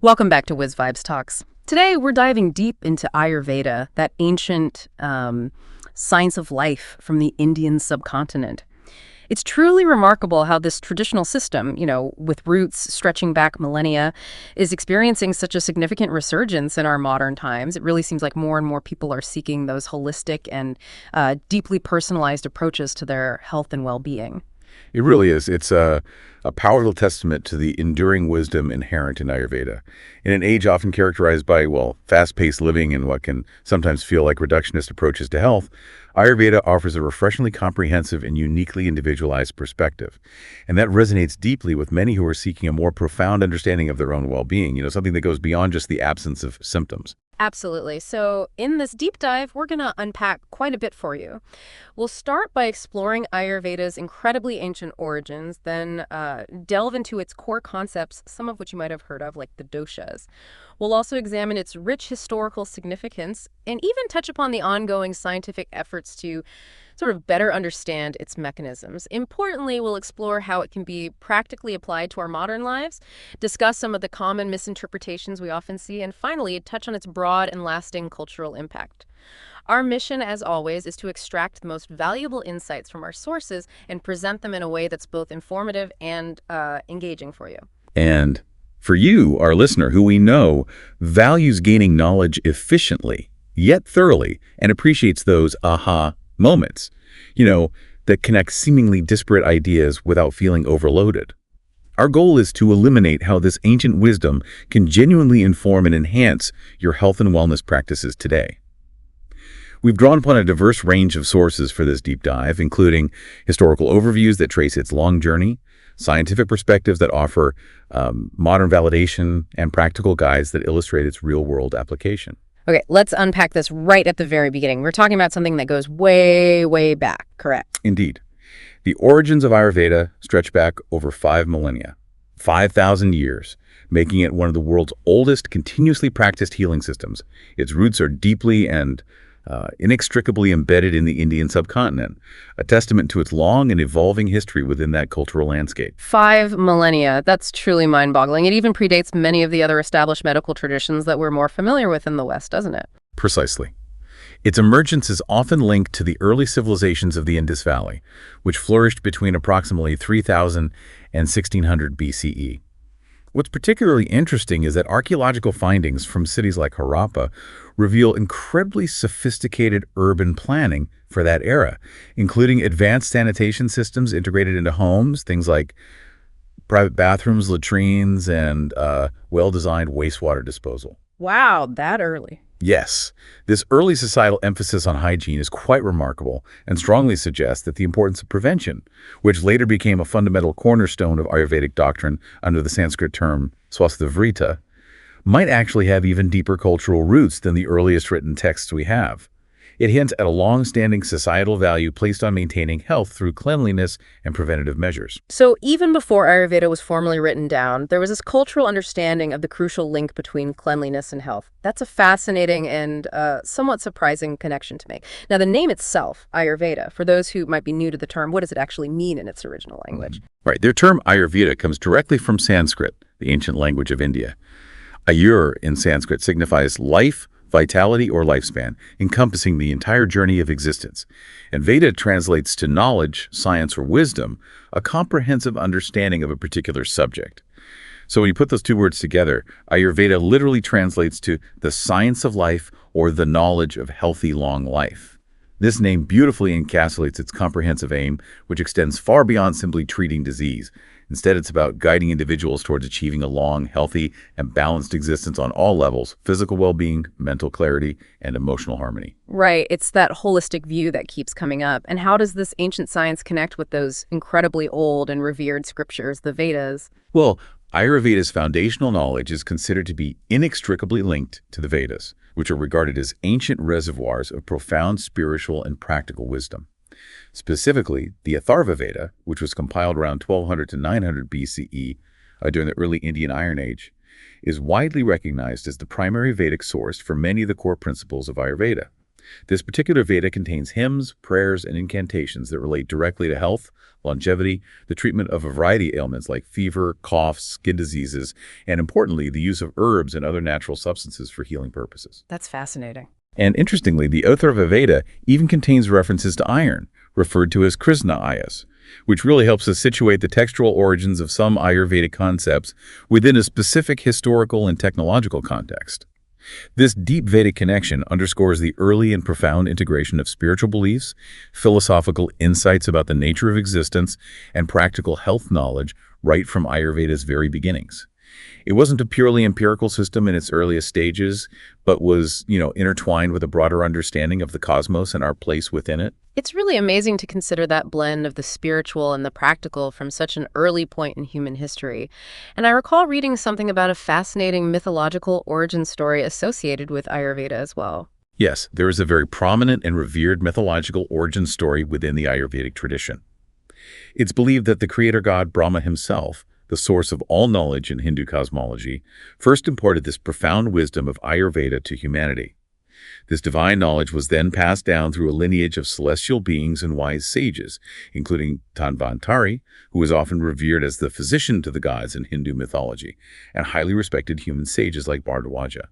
Welcome back to Wiz Vibes Talks. Today, we're diving deep into Ayurveda, that ancient science of life from the Indian subcontinent. It's truly remarkable how this traditional system, with roots stretching back millennia, is experiencing such a significant resurgence in our modern times. It really seems like more and more people are seeking those holistic and deeply personalized approaches to their health and well-being. It really is. It's a powerful testament to the enduring wisdom inherent in Ayurveda. In an age often characterized by, fast-paced living and what can sometimes feel like reductionist approaches to health, Ayurveda offers a refreshingly comprehensive and uniquely individualized perspective. And that resonates deeply with many who are seeking a more profound understanding of their own well-being, something that goes beyond just the absence of symptoms. Absolutely. So in this deep dive, we're going to unpack quite a bit for you. We'll start by exploring Ayurveda's incredibly ancient origins, then delve into its core concepts, some of which you might have heard of, like the doshas. We'll also examine its rich historical significance and even touch upon the ongoing scientific efforts to sort of better understand its mechanisms. Importantly, we'll explore how it can be practically applied to our modern lives, discuss some of the common misinterpretations we often see, and finally, touch on its broad and lasting cultural impact. Our mission, as always, is to extract the most valuable insights from our sources and present them in a way that's both informative and engaging for you. And for you, our listener, who we know values gaining knowledge efficiently, yet thoroughly, and appreciates those aha moments, that connect seemingly disparate ideas without feeling overloaded. Our goal is to eliminate how this ancient wisdom can genuinely inform and enhance your health and wellness practices today. We've drawn upon a diverse range of sources for this deep dive, including historical overviews that trace its long journey, scientific perspectives that offer modern validation, and practical guides that illustrate its real-world application. Okay, let's unpack this right at the very beginning. We're talking about something that goes way, way back, correct? Indeed. The origins of Ayurveda stretch back over 5 millennia, 5,000 years, making it one of the world's oldest continuously practiced healing systems. Its roots are deeply and inextricably embedded in the Indian subcontinent, a testament to its long and evolving history within that cultural landscape. 5 millennia. That's truly mind-boggling. It even predates many of the other established medical traditions that we're more familiar with in the West, doesn't it? Precisely. Its emergence is often linked to the early civilizations of the Indus Valley, which flourished between approximately 3000 and 1600 BCE. What's particularly interesting is that archaeological findings from cities like Harappa reveal incredibly sophisticated urban planning for that era, including advanced sanitation systems integrated into homes, things like private bathrooms, latrines, and well-designed wastewater disposal. Wow, that early. Yes, this early societal emphasis on hygiene is quite remarkable and strongly suggests that the importance of prevention, which later became a fundamental cornerstone of Ayurvedic doctrine under the Sanskrit term swasthavrita, might actually have even deeper cultural roots than the earliest written texts we have. It hints at a long-standing societal value placed on maintaining health through cleanliness and preventative measures. So even before Ayurveda was formally written down, there was this cultural understanding of the crucial link between cleanliness and health. That's a fascinating and somewhat surprising connection to make. Now, the name itself, Ayurveda, for those who might be new to the term, what does it actually mean in its original language? Right. Their term Ayurveda comes directly from Sanskrit, the ancient language of India. Ayur in Sanskrit signifies life, vitality, or lifespan, encompassing the entire journey of existence. And Veda translates to knowledge, science, or wisdom, a comprehensive understanding of a particular subject. So when you put those two words together, Ayurveda literally translates to the science of life or the knowledge of healthy, long life. This name beautifully encapsulates its comprehensive aim, which extends far beyond simply treating disease. Instead, it's about guiding individuals towards achieving a long, healthy, and balanced existence on all levels: physical well-being, mental clarity, and emotional harmony. Right. It's that holistic view that keeps coming up. And how does this ancient science connect with those incredibly old and revered scriptures, the Vedas? Well, Ayurveda's foundational knowledge is considered to be inextricably linked to the Vedas, which are regarded as ancient reservoirs of profound spiritual and practical wisdom. Specifically, the Atharva Veda, which was compiled around 1200 to 900 BCE during the early Indian Iron Age, is widely recognized as the primary Vedic source for many of the core principles of Ayurveda. This particular Veda contains hymns, prayers, and incantations that relate directly to health, longevity, the treatment of a variety of ailments like fever, coughs, skin diseases, and importantly, the use of herbs and other natural substances for healing purposes. That's fascinating. And interestingly, the Atharva Veda even contains references to iron, referred to as Krishna Ayas, which really helps us situate the textual origins of some Ayurvedic concepts within a specific historical and technological context. This deep Vedic connection underscores the early and profound integration of spiritual beliefs, philosophical insights about the nature of existence, and practical health knowledge right from Ayurveda's very beginnings. It wasn't a purely empirical system in its earliest stages, but was, intertwined with a broader understanding of the cosmos and our place within it. It's really amazing to consider that blend of the spiritual and the practical from such an early point in human history. And I recall reading something about a fascinating mythological origin story associated with Ayurveda as well. Yes, there is a very prominent and revered mythological origin story within the Ayurvedic tradition. It's believed that the creator god Brahma himself, the source of all knowledge in Hindu cosmology, first imparted this profound wisdom of Ayurveda to humanity. This divine knowledge was then passed down through a lineage of celestial beings and wise sages, including Tanvantari, who was often revered as the physician to the gods in Hindu mythology, and highly respected human sages like Bharadwaja.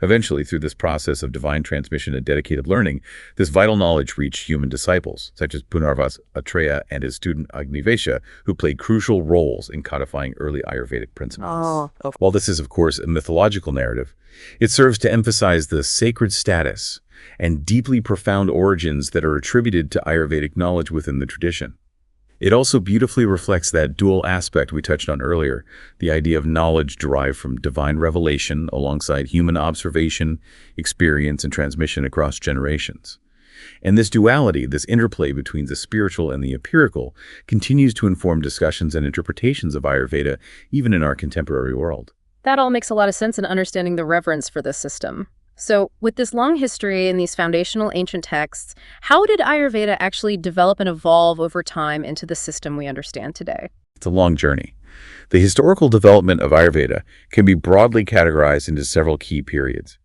Eventually, through this process of divine transmission and dedicated learning, this vital knowledge reached human disciples, such as Punarvas Atreya and his student Agnivesha, who played crucial roles in codifying early Ayurvedic principles. While this is, of course, a mythological narrative, it serves to emphasize the sacred status and deeply profound origins that are attributed to Ayurvedic knowledge within the tradition. It also beautifully reflects that dual aspect we touched on earlier, the idea of knowledge derived from divine revelation alongside human observation, experience, and transmission across generations. And this duality, this interplay between the spiritual and the empirical, continues to inform discussions and interpretations of Ayurveda even in our contemporary world. That all makes a lot of sense in understanding the reverence for this system. So, with this long history and these foundational ancient texts, how did Ayurveda actually develop and evolve over time into the system we understand today? It's a long journey. The historical development of Ayurveda can be broadly categorized into several key periods.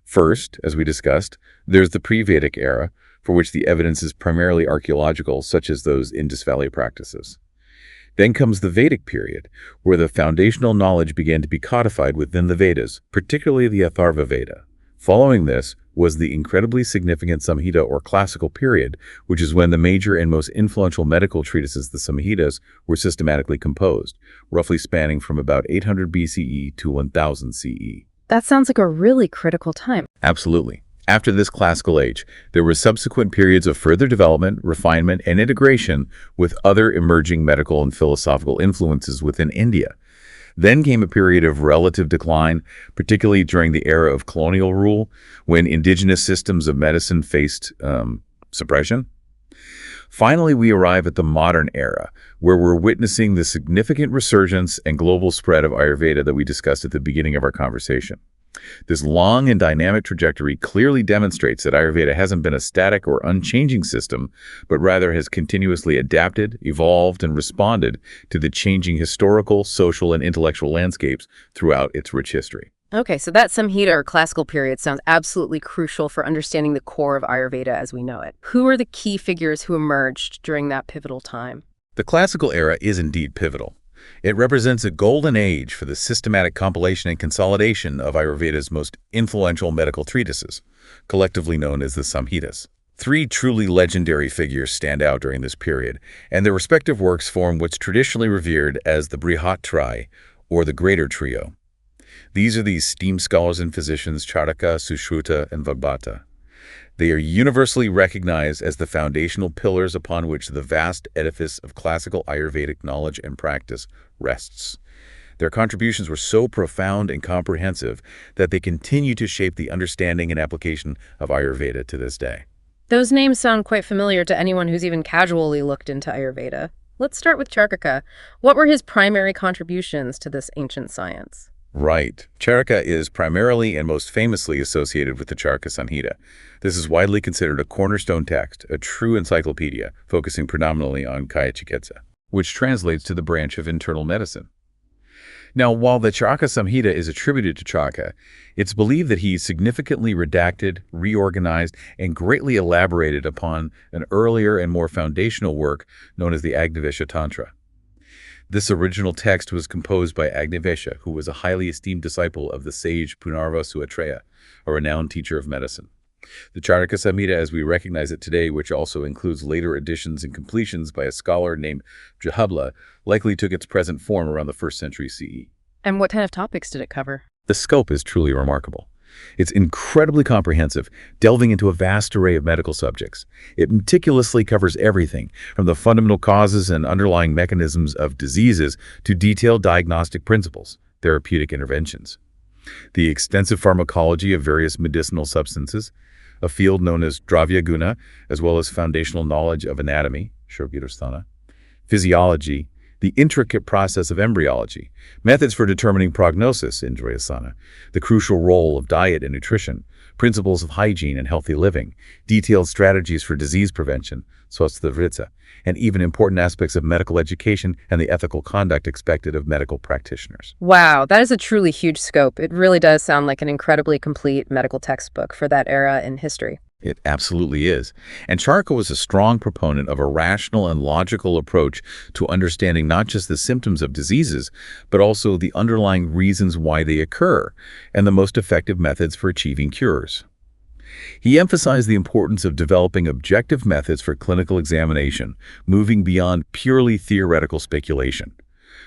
First, as we discussed, there's the pre-Vedic era, for which the evidence is primarily archaeological, such as those Indus Valley practices. Then comes the Vedic period, where the foundational knowledge began to be codified within the Vedas, particularly the Atharva Veda. Following this was the incredibly significant Samhita or classical period, which is when the major and most influential medical treatises, the Samhitas, were systematically composed, roughly spanning from about 800 BCE to 1000 CE. That sounds like a really critical time. Absolutely. After this classical age, there were subsequent periods of further development, refinement, and integration with other emerging medical and philosophical influences within India. Then came a period of relative decline, particularly during the era of colonial rule, when indigenous systems of medicine faced suppression. Finally, we arrive at the modern era, where we're witnessing the significant resurgence and global spread of Ayurveda that we discussed at the beginning of our conversation. This long and dynamic trajectory clearly demonstrates that Ayurveda hasn't been a static or unchanging system, but rather has continuously adapted, evolved, and responded to the changing historical, social, and intellectual landscapes throughout its rich history. Okay, so that Samhita or classical period sounds absolutely crucial for understanding the core of Ayurveda as we know it. Who are the key figures who emerged during that pivotal time? The classical era is indeed pivotal. It represents a golden age for the systematic compilation and consolidation of Ayurveda's most influential medical treatises, collectively known as the Samhitas. Three truly legendary figures stand out during this period, and their respective works form what's traditionally revered as the Brihat-Traya, or the Greater Trio. These are the esteemed scholars and physicians Charaka, Sushruta, and Vagbhata. They are universally recognized as the foundational pillars upon which the vast edifice of classical Ayurvedic knowledge and practice rests. Their contributions were so profound and comprehensive that they continue to shape the understanding and application of Ayurveda to this day. Those names sound quite familiar to anyone who's even casually looked into Ayurveda. Let's start with Charaka. What were his primary contributions to this ancient science? Right. Charaka is primarily and most famously associated with the Charaka Samhita. This is widely considered a cornerstone text, a true encyclopedia, focusing predominantly on Kaya Chikitsa, which translates to the branch of internal medicine. Now, while the Charaka Samhita is attributed to Charaka, it's believed that he significantly redacted, reorganized, and greatly elaborated upon an earlier and more foundational work known as the Agni Tantra. This original text was composed by Agni, who was a highly esteemed disciple of the sage Punarva Suatreya, a renowned teacher of medicine. The Charaka Samhita, as we recognize it today, which also includes later additions and completions by a scholar named Jahabla, likely took its present form around the 1st century CE. And what kind of topics did it cover? The scope is truly remarkable. It's incredibly comprehensive, delving into a vast array of medical subjects. It meticulously covers everything, from the fundamental causes and underlying mechanisms of diseases to detailed diagnostic principles, therapeutic interventions. The extensive pharmacology of various medicinal substances, a field known as Dravya Guna, as well as foundational knowledge of anatomy, Shogirasthana, physiology, the intricate process of embryology, methods for determining prognosis, Indrayasana, the crucial role of diet and nutrition, principles of hygiene and healthy living, detailed strategies for disease prevention, Swasthya, and even important aspects of medical education and the ethical conduct expected of medical practitioners. Wow, that is a truly huge scope. It really does sound like an incredibly complete medical textbook for that era in history. It absolutely is. And Charaka was a strong proponent of a rational and logical approach to understanding not just the symptoms of diseases, but also the underlying reasons why they occur and the most effective methods for achieving cures. He emphasized the importance of developing objective methods for clinical examination, moving beyond purely theoretical speculation.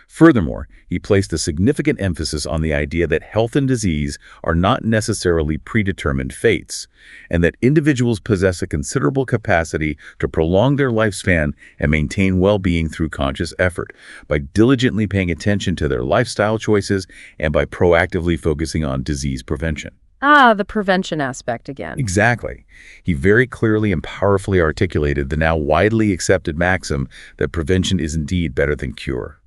Furthermore, he placed a significant emphasis on the idea that health and disease are not necessarily predetermined fates, and that individuals possess a considerable capacity to prolong their lifespan and maintain well-being through conscious effort, by diligently paying attention to their lifestyle choices and by proactively focusing on disease prevention. Ah, the prevention aspect again. Exactly. He very clearly and powerfully articulated the now widely accepted maxim that prevention is indeed better than cure.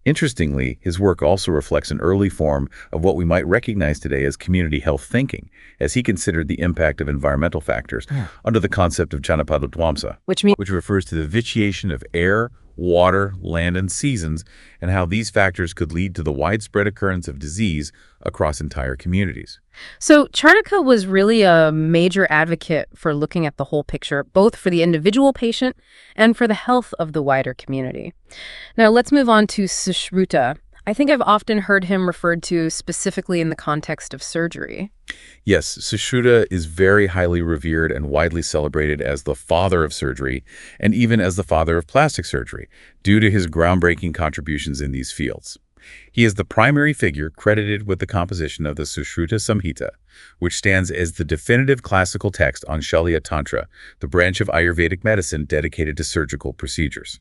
Interestingly, his work also reflects an early form of what we might recognize today as community health thinking, as he considered the impact of environmental factors under the concept of Janapadadwamsa, which refers to the vitiation of air, water, land, and seasons, and how these factors could lead to the widespread occurrence of disease across entire communities. So Charaka was really a major advocate for looking at the whole picture, both for the individual patient and for the health of the wider community. Now let's move on to Sushruta. I think I've often heard him referred to specifically in the context of surgery. Yes, Sushruta is very highly revered and widely celebrated as the father of surgery, and even as the father of plastic surgery, due to his groundbreaking contributions in these fields. He is the primary figure credited with the composition of the Sushruta Samhita, which stands as the definitive classical text on Shalya Tantra, the branch of Ayurvedic medicine dedicated to surgical procedures.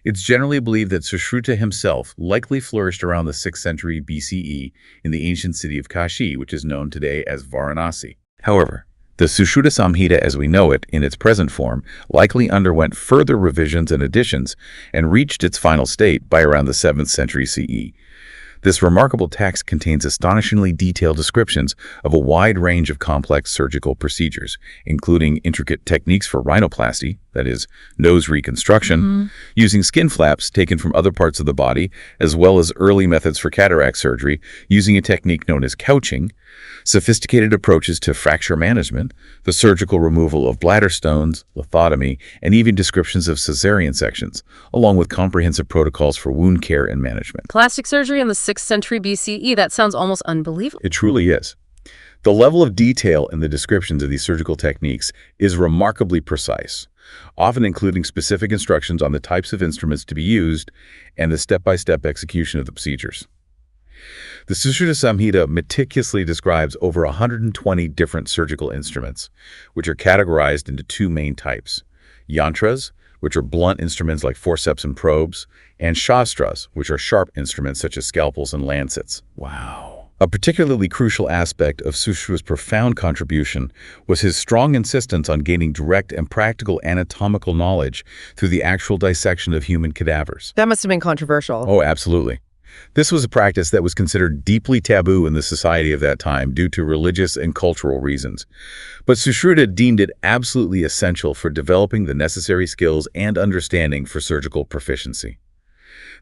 It's generally believed that Sushruta himself likely flourished around the 6th century BCE in the ancient city of Kashi, which is known today as Varanasi. However, the Sushruta Samhita as we know it in its present form likely underwent further revisions and additions and reached its final state by around the 7th century CE. This remarkable text contains astonishingly detailed descriptions of a wide range of complex surgical procedures, including intricate techniques for rhinoplasty, that is, nose reconstruction, using skin flaps taken from other parts of the body, as well as early methods for cataract surgery, using a technique known as couching, sophisticated approaches to fracture management, the surgical removal of bladder stones, lithotomy, and even descriptions of cesarean sections, along with comprehensive protocols for wound care and management. Plastic surgery in the 6th century BCE, that sounds almost unbelievable. It truly is. The level of detail in the descriptions of these surgical techniques is remarkably precise, often including specific instructions on the types of instruments to be used and the step-by-step execution of the procedures. The Sushruta Samhita meticulously describes over 120 different surgical instruments, which are categorized into two main types: yantras, which are blunt instruments like forceps and probes, and shastras, which are sharp instruments such as scalpels and lancets. Wow. A particularly crucial aspect of Sushruta's profound contribution was his strong insistence on gaining direct and practical anatomical knowledge through the actual dissection of human cadavers. That must have been controversial. Oh, absolutely. This was a practice that was considered deeply taboo in the society of that time due to religious and cultural reasons. But Sushruta deemed it absolutely essential for developing the necessary skills and understanding for surgical proficiency.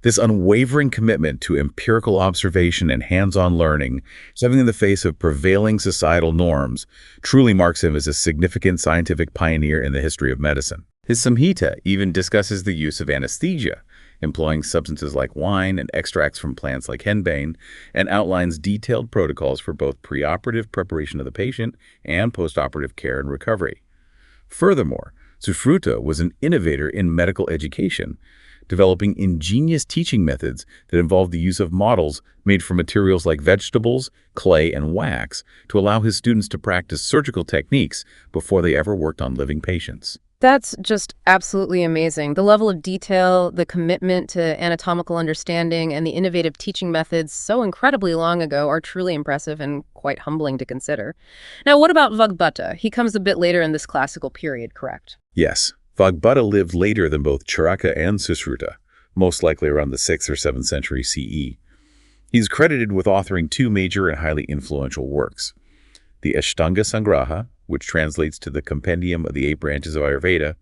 This unwavering commitment to empirical observation and hands-on learning, stepping in the face of prevailing societal norms, truly marks him as a significant scientific pioneer in the history of medicine. His Samhita even discusses the use of anesthesia, employing substances like wine and extracts from plants like henbane, and outlines detailed protocols for both preoperative preparation of the patient and postoperative care and recovery. Furthermore, Sushruta was an innovator in medical education, developing ingenious teaching methods that involved the use of models made from materials like vegetables, clay, and wax to allow his students to practice surgical techniques before they ever worked on living patients. That's just absolutely amazing. The level of detail, the commitment to anatomical understanding, and the innovative teaching methods so incredibly long ago are truly impressive and quite humbling to consider. Now, what about Vagbhata? He comes a bit later in this classical period, correct? Yes, Vagbhata lived later than both Charaka and Sushruta, most likely around the 6th or 7th century CE. He's credited with authoring two major and highly influential works: the Ashtanga Sangraha, which translates to the Compendium of the Eight Branches of Ayurveda,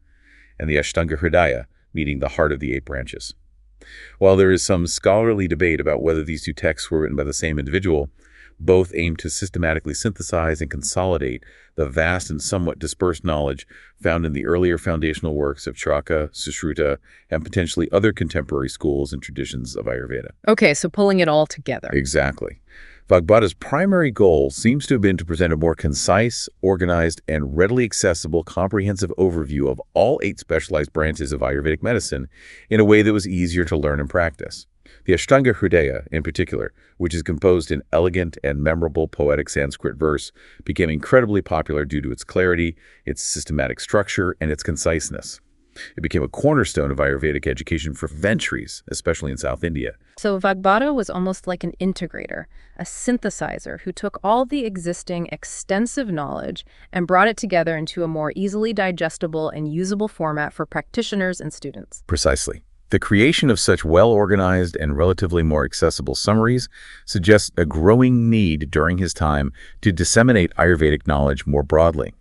and the Ashtanga Hridaya, meaning the heart of the eight branches. While there is some scholarly debate about whether these two texts were written by the same individual, both aim to systematically synthesize and consolidate the vast and somewhat dispersed knowledge found in the earlier foundational works of Charaka, Sushruta, and potentially other contemporary schools and traditions of Ayurveda. Okay, so pulling it all together. Exactly. Vagbhata's primary goal seems to have been to present a more concise, organized, and readily accessible comprehensive overview of all 8 specialized branches of Ayurvedic medicine in a way that was easier to learn and practice. The Ashtanga Hridaya, in particular, which is composed in elegant and memorable poetic Sanskrit verse, became incredibly popular due to its clarity, its systematic structure, and its conciseness. It became a cornerstone of Ayurvedic education for centuries, especially in South India. So Vagbhata was almost like an integrator, a synthesizer who took all the existing extensive knowledge and brought it together into a more easily digestible and usable format for practitioners and students. Precisely. The creation of such well-organized and relatively more accessible summaries suggests a growing need during his time to disseminate Ayurvedic knowledge more broadly,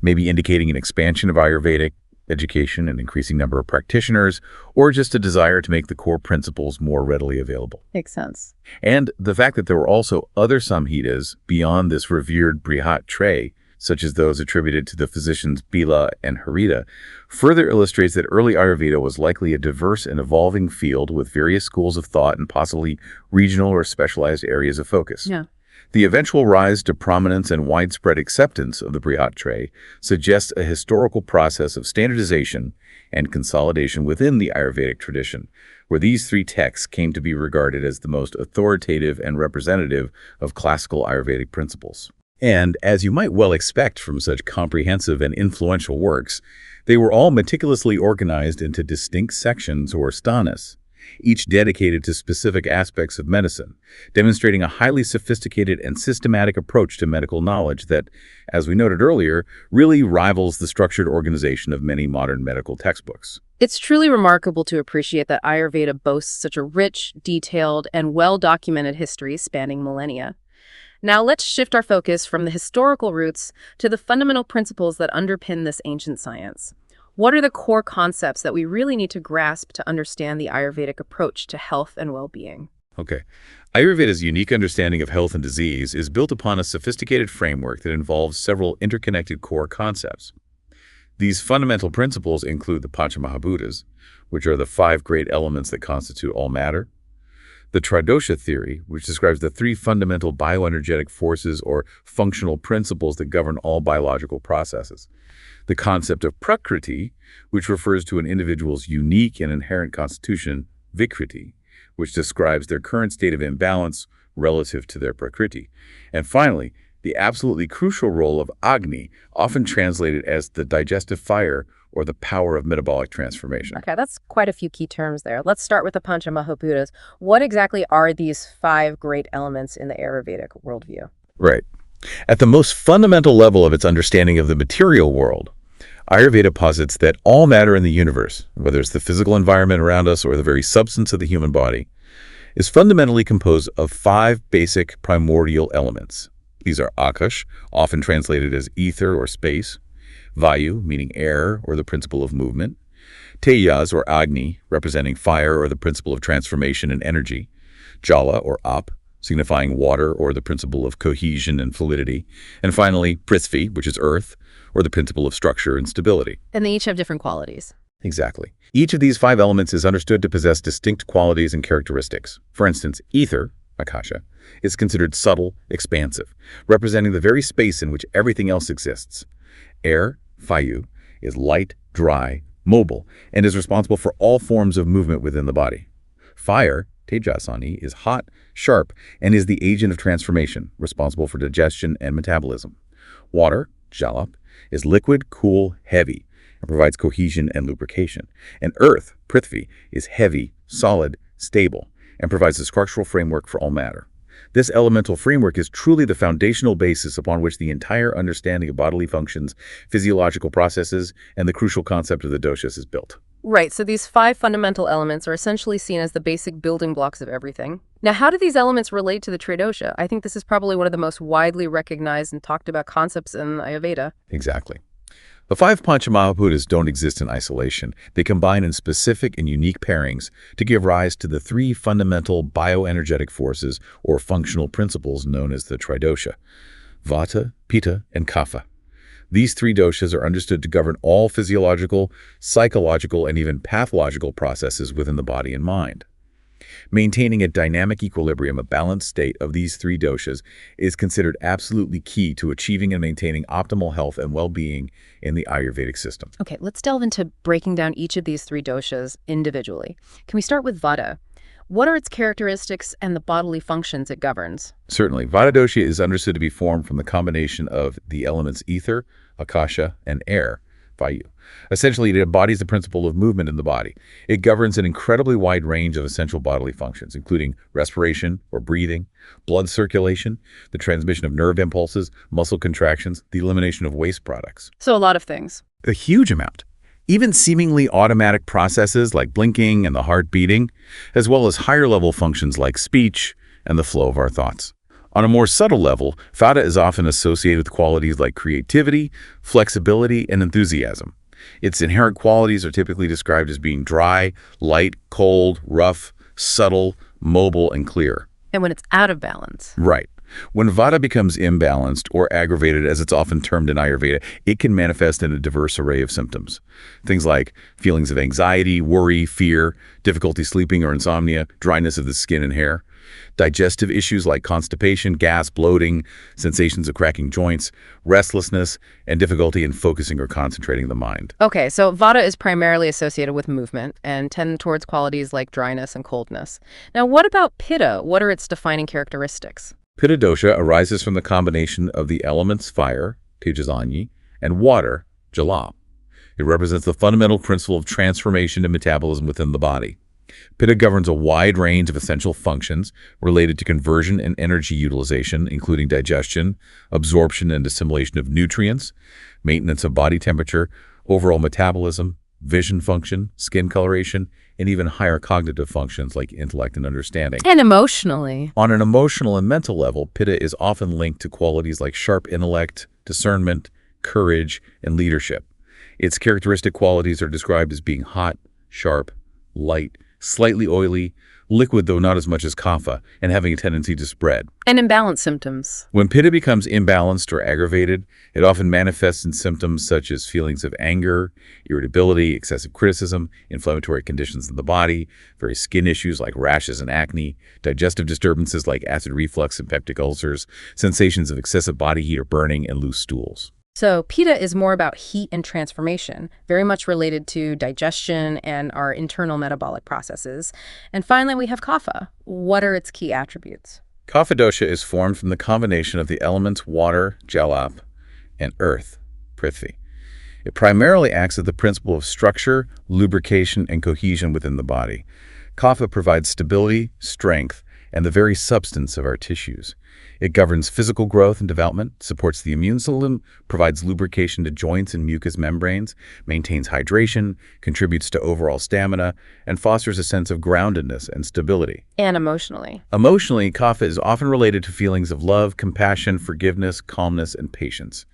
maybe indicating an expansion of Ayurvedic education, an increasing number of practitioners, or just a desire to make the core principles more readily available. Makes sense. And the fact that there were also other Samhitas beyond this revered Brihat tray, such as those attributed to the physicians Bila and Harita, further illustrates that early Ayurveda was likely a diverse and evolving field with various schools of thought and possibly regional or specialized areas of focus. Yeah. The eventual rise to prominence and widespread acceptance of the Brihat tray suggests a historical process of standardization and consolidation within the Ayurvedic tradition, where these 3 texts came to be regarded as the most authoritative and representative of classical Ayurvedic principles. And, as you might well expect from such comprehensive and influential works, they were all meticulously organized into distinct sections or sthanas, each dedicated to specific aspects of medicine, demonstrating a highly sophisticated and systematic approach to medical knowledge that, as we noted earlier, really rivals the structured organization of many modern medical textbooks. It's truly remarkable to appreciate that Ayurveda boasts such a rich, detailed, and well-documented history spanning millennia. Now let's shift our focus from the historical roots to the fundamental principles that underpin this ancient science. What are the core concepts that we really need to grasp to understand the Ayurvedic approach to health and well-being? Okay. Ayurveda's unique understanding of health and disease is built upon a sophisticated framework that involves several interconnected core concepts. These fundamental principles include the Panchamahabhutas, which are the 5 great elements that constitute all matter, the Tridosha theory, which describes the 3 fundamental bioenergetic forces or functional principles that govern all biological processes, the concept of Prakriti, which refers to an individual's unique and inherent constitution, Vikriti, which describes their current state of imbalance relative to their Prakriti, and finally, the absolutely crucial role of Agni, often translated as the digestive fire or the power of metabolic transformation. Okay, that's quite a few key terms there. Let's start with the Panchamahabhutas. What exactly are these 5 great elements in the Ayurvedic worldview? Right. At the most fundamental level of its understanding of the material world, Ayurveda posits that all matter in the universe, whether it's the physical environment around us or the very substance of the human body, is fundamentally composed of 5 basic primordial elements. These are Akash, often translated as ether or space, Vayu, meaning air or the principle of movement, Tejas or Agni, representing fire or the principle of transformation and energy. Jala or Ap, signifying water or the principle of cohesion and fluidity. And finally, Prithvi, which is earth, or the principle of structure and stability. And they each have different qualities. Exactly. Each of these 5 elements is understood to possess distinct qualities and characteristics. For instance, ether, Akasha, is considered subtle, expansive, representing the very space in which everything else exists. Air, Vayu, is light, dry, mobile, and is responsible for all forms of movement within the body. Fire, Tejasani, is hot, sharp, and is the agent of transformation, responsible for digestion and metabolism. Water, Jalap, is liquid, cool, heavy, and provides cohesion and lubrication. And earth, Prithvi, is heavy, solid, stable, and provides the structural framework for all matter. This elemental framework is truly the foundational basis upon which the entire understanding of bodily functions, physiological processes, and the crucial concept of the doshas is built. Right, so these 5 fundamental elements are essentially seen as the basic building blocks of everything. Now, how do these elements relate to the Tridosha? I think this is probably one of the most widely recognized and talked about concepts in Ayurveda. Exactly. The 5 Panchamahabhutas don't exist in isolation. They combine in specific and unique pairings to give rise to the 3 fundamental bioenergetic forces or functional principles known as the Tridosha: Vata, Pitta, and Kapha. These 3 doshas are understood to govern all physiological, psychological, and even pathological processes within the body and mind. Maintaining a dynamic equilibrium, a balanced state of these 3 doshas, is considered absolutely key to achieving and maintaining optimal health and well-being in the Ayurvedic system. Okay, let's delve into breaking down each of these 3 doshas individually. Can we start with Vata? What are its characteristics and the bodily functions it governs? Certainly. Vata dosha is understood to be formed from the combination of the elements ether, akasha, and air, Vayu. Essentially, it embodies the principle of movement in the body. It governs an incredibly wide range of essential bodily functions, including respiration or breathing, blood circulation, the transmission of nerve impulses, muscle contractions, the elimination of waste products. So a lot of things. A huge amount. Even seemingly automatic processes like blinking and the heart beating, as well as higher-level functions like speech and the flow of our thoughts. On a more subtle level, Vata is often associated with qualities like creativity, flexibility, and enthusiasm. Its inherent qualities are typically described as being dry, light, cold, rough, subtle, mobile, and clear. And when it's out of balance. Right. When Vata becomes imbalanced or aggravated, as it's often termed in Ayurveda, it can manifest in a diverse array of symptoms. Things like feelings of anxiety, worry, fear, difficulty sleeping or insomnia, dryness of the skin and hair, digestive issues like constipation, gas, bloating, sensations of cracking joints, restlessness, and difficulty in focusing or concentrating the mind. Okay, so Vata is primarily associated with movement and tend towards qualities like dryness and coldness. Now, what about Pitta? What are its defining characteristics? Pitta dosha arises from the combination of the elements fire, Tejasani, and water, Jala. It represents the fundamental principle of transformation and metabolism within the body. Pitta governs a wide range of essential functions related to conversion and energy utilization, including digestion, absorption and assimilation of nutrients, maintenance of body temperature, overall metabolism, vision function, skin coloration, and even higher cognitive functions like intellect and understanding. And emotionally. On an emotional and mental level, Pitta is often linked to qualities like sharp intellect, discernment, courage, and leadership. Its characteristic qualities are described as being hot, sharp, light, slightly oily, liquid though not as much as Kapha, and having a tendency to spread. And imbalanced symptoms. When Pitta becomes imbalanced or aggravated, it often manifests in symptoms such as feelings of anger, irritability, excessive criticism, inflammatory conditions in the body, various skin issues like rashes and acne, digestive disturbances like acid reflux and peptic ulcers, sensations of excessive body heat or burning, and loose stools. So Pitta is more about heat and transformation, very much related to digestion and our internal metabolic processes. And finally, we have Kapha. What are its key attributes? Kapha dosha is formed from the combination of the elements water, Jalap, and earth, Prithvi. It primarily acts as the principle of structure, lubrication, and cohesion within the body. Kapha provides stability, strength, and the very substance of our tissues. It governs physical growth and development, supports the immune system, provides lubrication to joints and mucous membranes, maintains hydration, contributes to overall stamina, and fosters a sense of groundedness and stability. And emotionally. Emotionally, Kapha is often related to feelings of love, compassion, forgiveness, calmness, and patience.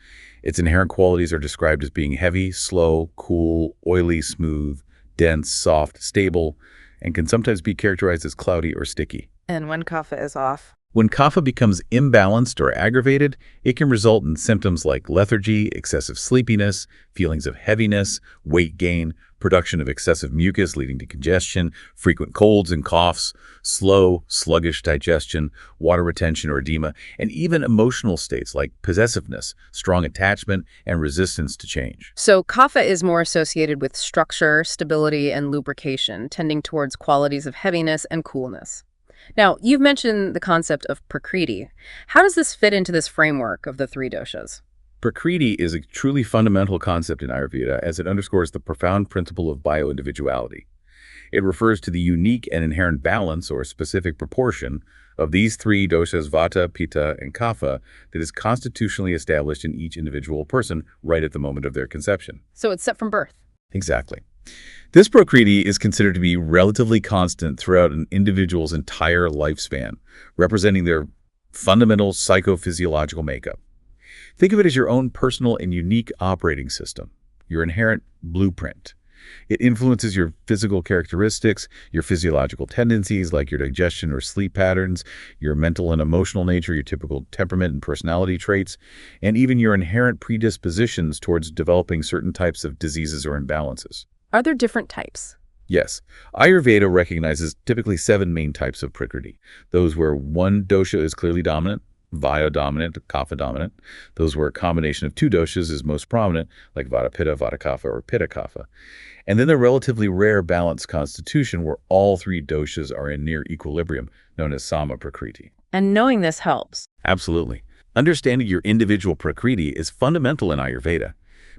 Its inherent qualities are described as being heavy, slow, cool, oily, smooth, dense, soft, stable, and can sometimes be characterized as cloudy or sticky. And when Kapha is off? When kapha becomes imbalanced or aggravated, it can result in symptoms like lethargy, excessive sleepiness, feelings of heaviness, weight gain, production of excessive mucus leading to congestion, frequent colds and coughs, slow, sluggish digestion, water retention or edema, and even emotional states like possessiveness, strong attachment, and resistance to change. So kapha is more associated with structure, stability, and lubrication, tending towards qualities of heaviness and coolness. Now, you've mentioned the concept of Prakriti. How does this fit into this framework of the three doshas? Prakriti is a truly fundamental concept in Ayurveda as it underscores the profound principle of bio-individuality. It refers to the unique and inherent balance or specific proportion of these three doshas, Vata, Pitta, and Kapha, that is constitutionally established in each individual person right at the moment of their conception. So it's set from birth. Exactly. This Prakriti is considered to be relatively constant throughout an individual's entire lifespan, representing their fundamental psychophysiological makeup. Think of it as your own personal and unique operating system, your inherent blueprint. It influences your physical characteristics, your physiological tendencies like your digestion or sleep patterns, your mental and emotional nature, your typical temperament and personality traits, and even your inherent predispositions towards developing certain types of diseases or imbalances. Are there different types? Yes. Ayurveda recognizes typically 7 main types of Prakriti. Those where one dosha is clearly dominant, Vata dominant, Kapha dominant. Those where a combination of 2 doshas is most prominent, like Vata Pitta, Vata Kapha, or Pitta Kapha. And then the relatively rare balanced constitution where all 3 doshas are in near equilibrium, known as Sama Prakriti. And knowing this helps. Absolutely. Understanding your individual Prakriti is fundamental in Ayurveda,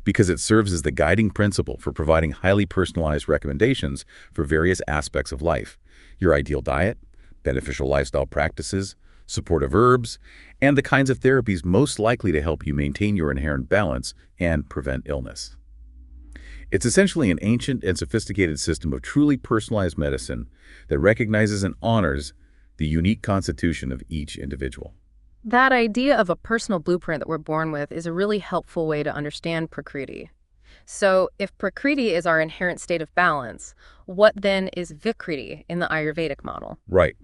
because it serves as the guiding principle for providing highly personalized recommendations for various aspects of life: your ideal diet, beneficial lifestyle practices, supportive herbs, and the kinds of therapies most likely to help you maintain your inherent balance and prevent illness. It's essentially an ancient and sophisticated system of truly personalized medicine that recognizes and honors the unique constitution of each individual. That idea of a personal blueprint that we're born with is a really helpful way to understand Prakriti. So if Prakriti is our inherent state of balance, what then is Vikriti in the Ayurvedic model? Right.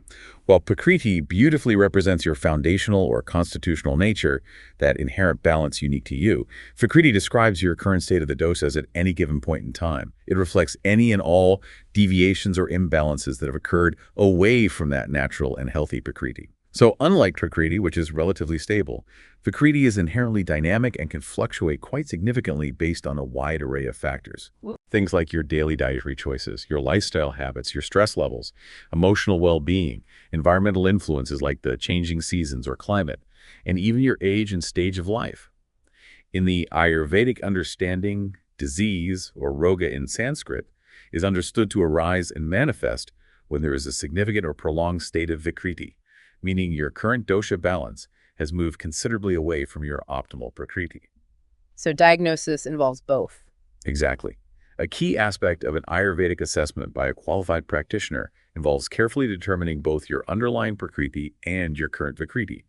While Prakriti beautifully represents your foundational or constitutional nature, that inherent balance unique to you, Vikriti describes your current state of the dosas at any given point in time. It reflects any and all deviations or imbalances that have occurred away from that natural and healthy Prakriti. So unlike Prakriti, which is relatively stable, Vikriti is inherently dynamic and can fluctuate quite significantly based on a wide array of factors. Things like your daily dietary choices, your lifestyle habits, your stress levels, emotional well-being, environmental influences like the changing seasons or climate, and even your age and stage of life. In the Ayurvedic understanding, disease, or roga in Sanskrit, is understood to arise and manifest when there is a significant or prolonged state of Vikriti, meaning your current dosha balance has moved considerably away from your optimal Prakriti. So diagnosis involves both. Exactly. A key aspect of an Ayurvedic assessment by a qualified practitioner involves carefully determining both your underlying Prakriti and your current Vikriti.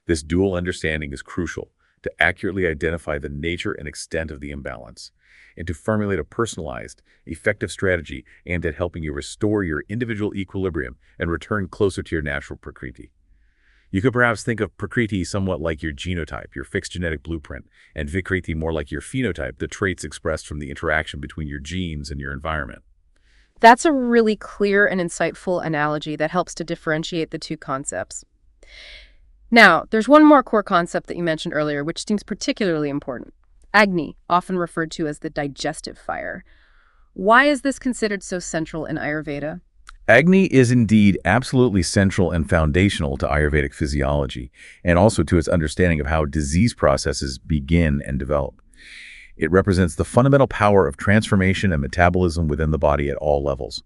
This dual understanding is crucial to accurately identify the nature and extent of the imbalance, and to formulate a personalized, effective strategy aimed at helping you restore your individual equilibrium and return closer to your natural Prakriti. You could perhaps think of Prakriti somewhat like your genotype, your fixed genetic blueprint, and Vikriti more like your phenotype, the traits expressed from the interaction between your genes and your environment. That's a really clear and insightful analogy that helps to differentiate the two concepts. Now, there's one more core concept that you mentioned earlier, which seems particularly important. Agni, often referred to as the digestive fire. Why is this considered so central in Ayurveda? Agni is indeed absolutely central and foundational to Ayurvedic physiology, and also to its understanding of how disease processes begin and develop. It represents the fundamental power of transformation and metabolism within the body at all levels.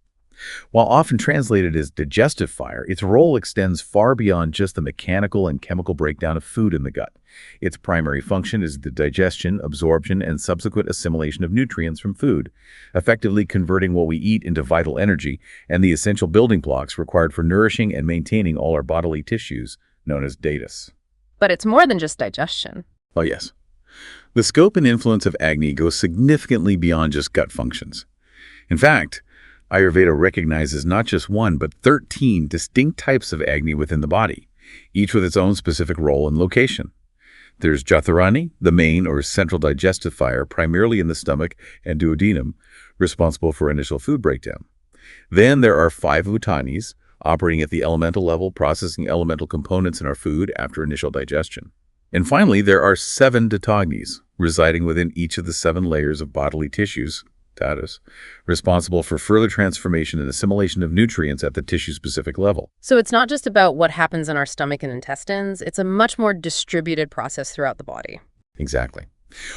While often translated as digestive fire, its role extends far beyond just the mechanical and chemical breakdown of food in the gut. Its primary function is the digestion, absorption, and subsequent assimilation of nutrients from food, effectively converting what we eat into vital energy and the essential building blocks required for nourishing and maintaining all our bodily tissues, known as datus. But it's more than just digestion. Oh yes. The scope and influence of Agni goes significantly beyond just gut functions. In fact, Ayurveda recognizes not just one, but 13 distinct types of Agni within the body, each with its own specific role and location. There's Jatharani, the main or central digestive fire, primarily in the stomach and duodenum, responsible for initial food breakdown. Then there are 5 Utanis, operating at the elemental level, processing elemental components in our food after initial digestion. And finally, there are 7 Datagnis, residing within each of the 7 layers of bodily tissues, tatas, responsible for further transformation and assimilation of nutrients at the tissue-specific level. So it's not just about what happens in our stomach and intestines, it's a much more distributed process throughout the body. Exactly.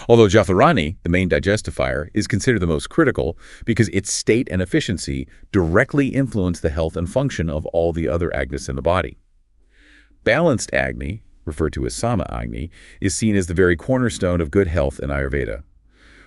Although Jatharani, the main digestive fire, is considered the most critical because its state and efficiency directly influence the health and function of all the other Agnis in the body. Balanced Agni, referred to as Sama Agni, is seen as the very cornerstone of good health in Ayurveda.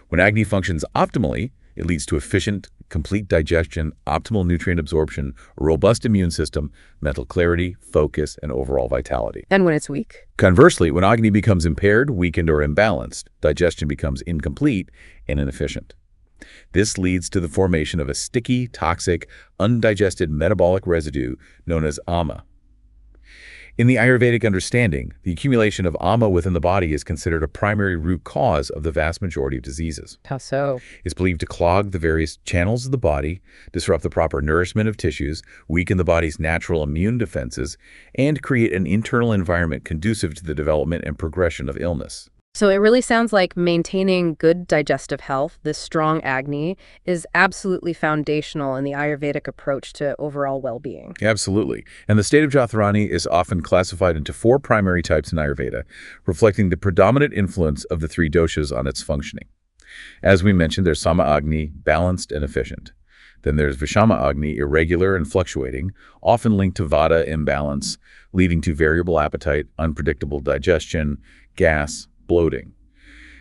When Agni functions optimally, it leads to efficient, complete digestion, optimal nutrient absorption, a robust immune system, mental clarity, focus, and overall vitality. And when it's weak? Conversely, when Agni becomes impaired, weakened, or imbalanced, digestion becomes incomplete and inefficient. This leads to the formation of a sticky, toxic, undigested metabolic residue known as ama. In the Ayurvedic understanding, the accumulation of ama within the body is considered a primary root cause of the vast majority of diseases. How so? It's believed to clog the various channels of the body, disrupt the proper nourishment of tissues, weaken the body's natural immune defenses, and create an internal environment conducive to the development and progression of illness. So it really sounds like maintaining good digestive health, this strong Agni, is absolutely foundational in the Ayurvedic approach to overall well-being. Absolutely. And the state of Jatharani is often classified into 4 primary types in Ayurveda, reflecting the predominant influence of the 3 doshas on its functioning. As we mentioned, there's Sama Agni, balanced and efficient. Then there's Vishama Agni, irregular and fluctuating, often linked to Vata imbalance, leading to variable appetite, unpredictable digestion, gas, bloating.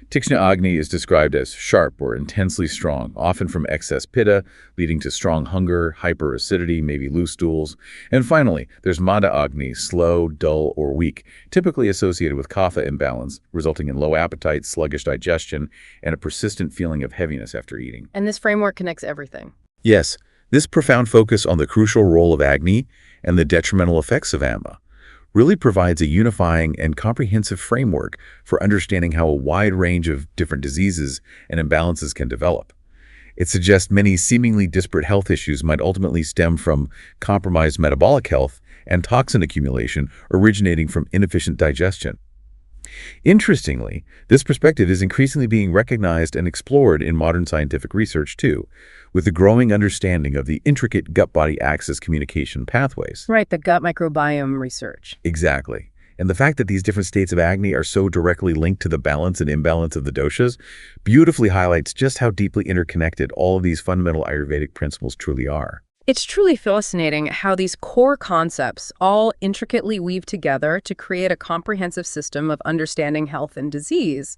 Tikshna Agni is described as sharp or intensely strong, often from excess Pitta, leading to strong hunger, hyperacidity, maybe loose stools. And finally, there's Mada Agni, slow, dull, or weak, typically associated with Kapha imbalance, resulting in low appetite, sluggish digestion, and a persistent feeling of heaviness after eating. And this framework connects everything. Yes, this profound focus on the crucial role of Agni and the detrimental effects of Ama really provides a unifying and comprehensive framework for understanding how a wide range of different diseases and imbalances can develop. It suggests many seemingly disparate health issues might ultimately stem from compromised metabolic health and toxin accumulation originating from inefficient digestion. Interestingly, this perspective is increasingly being recognized and explored in modern scientific research too, with the growing understanding of the intricate gut-body axis communication pathways. Right, the gut microbiome research. Exactly. And the fact that these different states of Agni are so directly linked to the balance and imbalance of the doshas beautifully highlights just how deeply interconnected all of these fundamental Ayurvedic principles truly are. It's truly fascinating how these core concepts all intricately weave together to create a comprehensive system of understanding health and disease.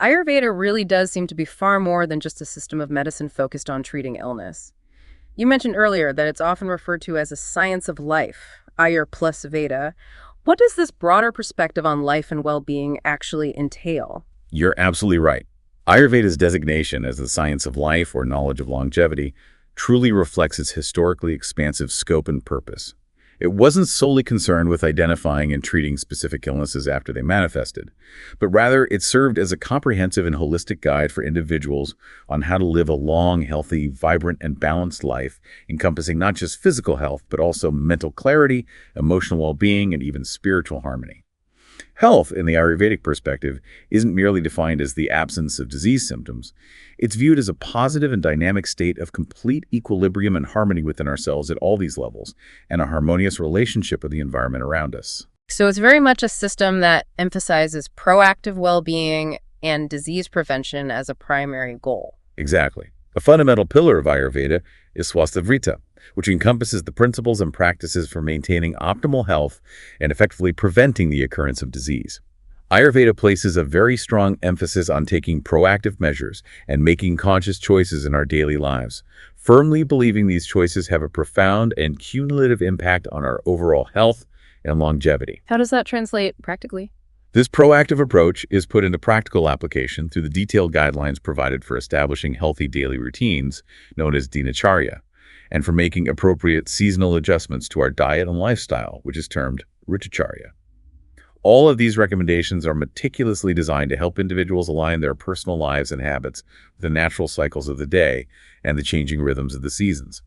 Ayurveda really does seem to be far more than just a system of medicine focused on treating illness. You mentioned earlier that it's often referred to as a science of life, Ayur plus Veda. What does this broader perspective on life and well-being actually entail? You're absolutely right. Ayurveda's designation as the science of life or knowledge of longevity truly reflects its historically expansive scope and purpose. It wasn't solely concerned with identifying and treating specific illnesses after they manifested, but rather it served as a comprehensive and holistic guide for individuals on how to live a long, healthy, vibrant, and balanced life, encompassing not just physical health, but also mental clarity, emotional well-being, and even spiritual harmony. Health, in the Ayurvedic perspective, isn't merely defined as the absence of disease symptoms. It's viewed as a positive and dynamic state of complete equilibrium and harmony within ourselves at all these levels, and a harmonious relationship with the environment around us. So it's very much a system that emphasizes proactive well-being and disease prevention as a primary goal. Exactly. A fundamental pillar of Ayurveda is Swastavrita, which encompasses the principles and practices for maintaining optimal health and effectively preventing the occurrence of disease. Ayurveda places a very strong emphasis on taking proactive measures and making conscious choices in our daily lives, firmly believing these choices have a profound and cumulative impact on our overall health and longevity. How does that translate practically? This proactive approach is put into practical application through the detailed guidelines provided for establishing healthy daily routines, known as Dinacharya, and for making appropriate seasonal adjustments to our diet and lifestyle, which is termed Ritucharya. All of these recommendations are meticulously designed to help individuals align their personal lives and habits with the natural cycles of the day and the changing rhythms of the seasons.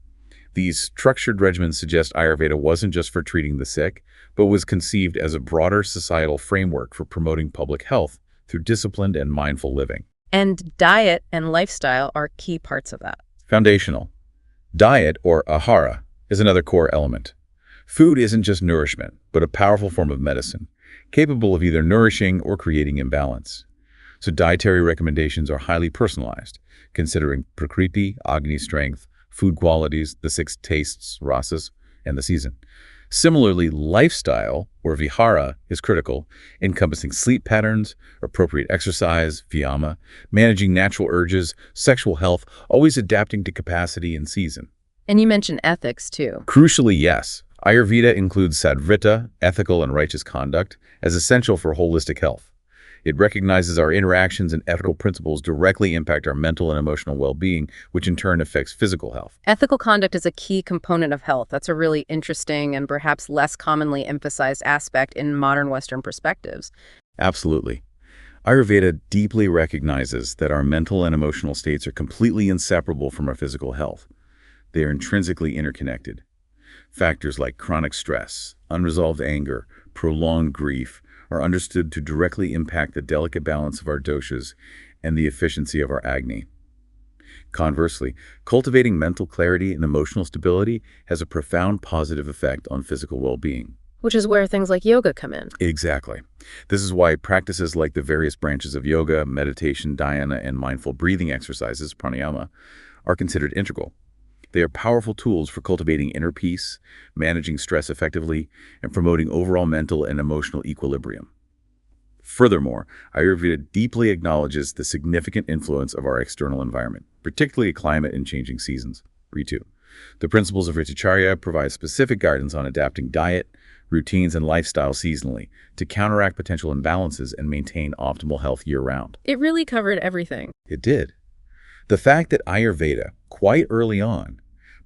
These structured regimens suggest Ayurveda wasn't just for treating the sick, but was conceived as a broader societal framework for promoting public health through disciplined and mindful living. And diet and lifestyle are key parts of that. Foundational. Diet, or ahara, is another core element. Food isn't just nourishment, but a powerful form of medicine, capable of either nourishing or creating imbalance. So dietary recommendations are highly personalized, considering Prakriti, Agni strength, food qualities, the six tastes, rasas, and the season. Similarly, lifestyle, or vihara, is critical, encompassing sleep patterns, appropriate exercise, vyama, managing natural urges, sexual health, always adapting to capacity and season. And you mentioned ethics, too. Crucially, yes. Ayurveda includes sadvrita, ethical and righteous conduct, as essential for holistic health. It recognizes our interactions and ethical principles directly impact our mental and emotional well-being, which in turn affects physical health. Ethical conduct is a key component of health. That's a really interesting and perhaps less commonly emphasized aspect in modern Western perspectives. Absolutely. Ayurveda deeply recognizes that our mental and emotional states are completely inseparable from our physical health. They are intrinsically interconnected. Factors like chronic stress, unresolved anger, prolonged grief are understood to directly impact the delicate balance of our doshas and the efficiency of our Agni. Conversely, cultivating mental clarity and emotional stability has a profound positive effect on physical well-being. Which is where things like yoga come in. Exactly. This is why practices like the various branches of yoga, meditation, dhyana, and mindful breathing exercises, pranayama, are considered integral. They are powerful tools for cultivating inner peace, managing stress effectively, and promoting overall mental and emotional equilibrium. Furthermore, Ayurveda deeply acknowledges the significant influence of our external environment, particularly climate and changing seasons. Ritu. The principles of Ritucharya provide specific guidance on adapting diet, routines, and lifestyle seasonally to counteract potential imbalances and maintain optimal health year-round. It really covered everything. It did. The fact that Ayurveda, quite early on,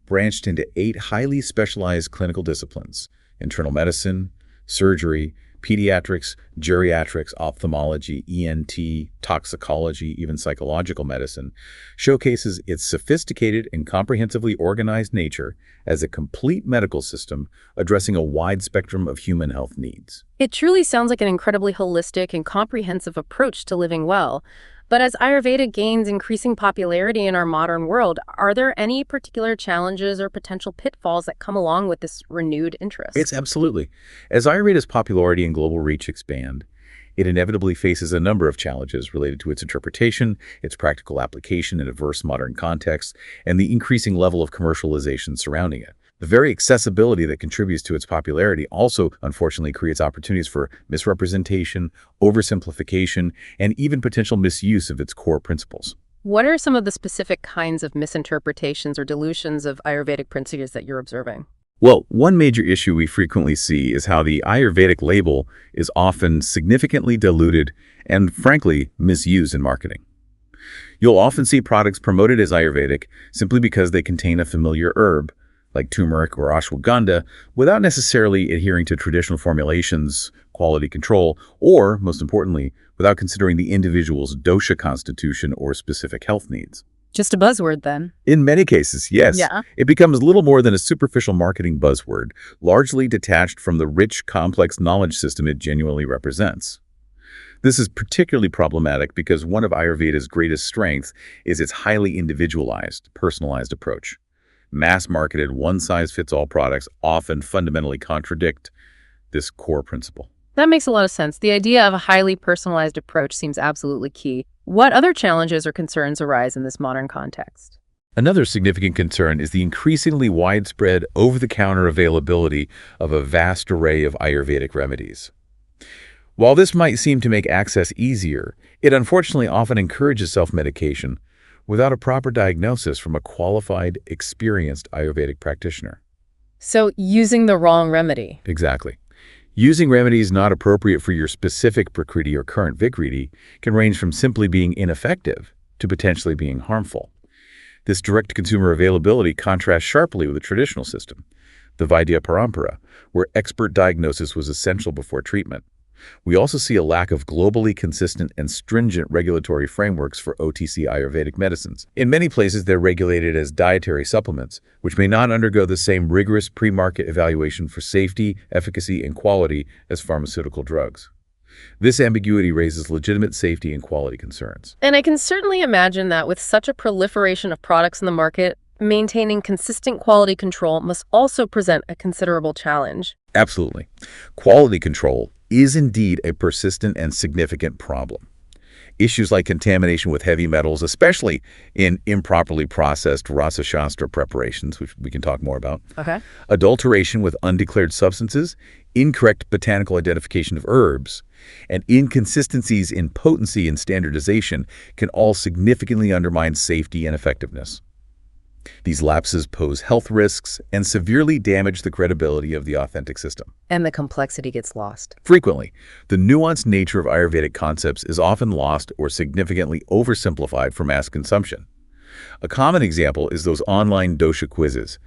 branched into 8 highly specialized clinical disciplines: internal medicine, surgery, pediatrics, geriatrics, ophthalmology, ENT, toxicology, even psychological medicine, showcases its sophisticated and comprehensively organized nature as a complete medical system addressing a wide spectrum of human health needs. It truly sounds like an incredibly holistic and comprehensive approach to living well. But as Ayurveda gains increasing popularity in our modern world, are there any particular challenges or potential pitfalls that come along with this renewed interest? It's absolutely. As Ayurveda's popularity and global reach expand, it inevitably faces a number of challenges related to its interpretation, its practical application in a diverse modern context, and the increasing level of commercialization surrounding it. The very accessibility that contributes to its popularity also, unfortunately, creates opportunities for misrepresentation, oversimplification, and even potential misuse of its core principles. What are some of the specific kinds of misinterpretations or dilutions of Ayurvedic principles that you're observing? Well, one major issue we frequently see is how the Ayurvedic label is often significantly diluted and, frankly, misused in marketing. You'll often see products promoted as Ayurvedic simply because they contain a familiar herb, like turmeric or ashwagandha, without necessarily adhering to traditional formulations, quality control, or, most importantly, without considering the individual's dosha constitution or specific health needs. Just a buzzword, then. In many cases, yes. Yeah. It becomes little more than a superficial marketing buzzword, largely detached from the rich, complex knowledge system it genuinely represents. This is particularly problematic because one of Ayurveda's greatest strengths is its highly individualized, personalized approach. Mass-marketed, one-size-fits-all products often fundamentally contradict this core principle. That makes a lot of sense. The idea of a highly personalized approach seems absolutely key. What other challenges or concerns arise in this modern context? Another significant concern is the increasingly widespread over-the-counter availability of a vast array of Ayurvedic remedies. While this might seem to make access easier, it unfortunately often encourages self-medication without a proper diagnosis from a qualified, experienced Ayurvedic practitioner. So, using the wrong remedy. Exactly. Using remedies not appropriate for your specific Prakriti or current Vikriti can range from simply being ineffective to potentially being harmful. This direct-to-consumer availability contrasts sharply with the traditional system, the Vaidya Parampara, where expert diagnosis was essential before treatment. We also see a lack of globally consistent and stringent regulatory frameworks for OTC Ayurvedic medicines. In many places, they're regulated as dietary supplements, which may not undergo the same rigorous pre-market evaluation for safety, efficacy, and quality as pharmaceutical drugs. This ambiguity raises legitimate safety and quality concerns. And I can certainly imagine that with such a proliferation of products in the market, maintaining consistent quality control must also present a considerable challenge. Absolutely. Quality control is indeed a persistent and significant problem. Issues like contamination with heavy metals, especially in improperly processed rasa shastra preparations, which we can talk more about, Okay. adulteration with undeclared substances, incorrect botanical identification of herbs, and inconsistencies in potency and standardization can all significantly undermine safety and effectiveness. These lapses pose health risks and severely damage the credibility of the authentic system. And the complexity gets lost. Frequently, the nuanced nature of Ayurvedic concepts is often lost or significantly oversimplified for mass consumption. A common example is those online dosha quizzes.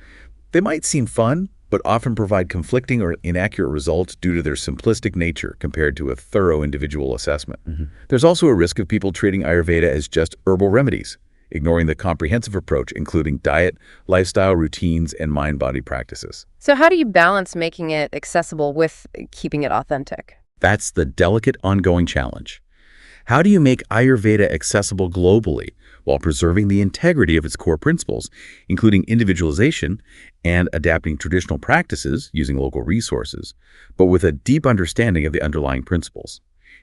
They might seem fun, but often provide conflicting or inaccurate results due to their simplistic nature compared to a thorough individual assessment. There's also a risk of people treating Ayurveda as just herbal remedies, ignoring the comprehensive approach, including diet, lifestyle routines, and mind-body practices. So how do you balance making it accessible with keeping it authentic? That's the delicate, ongoing challenge. How do you make Ayurveda accessible globally while preserving the integrity of its core principles, including individualization and adapting traditional practices using local resources, but with a deep understanding of the underlying principles?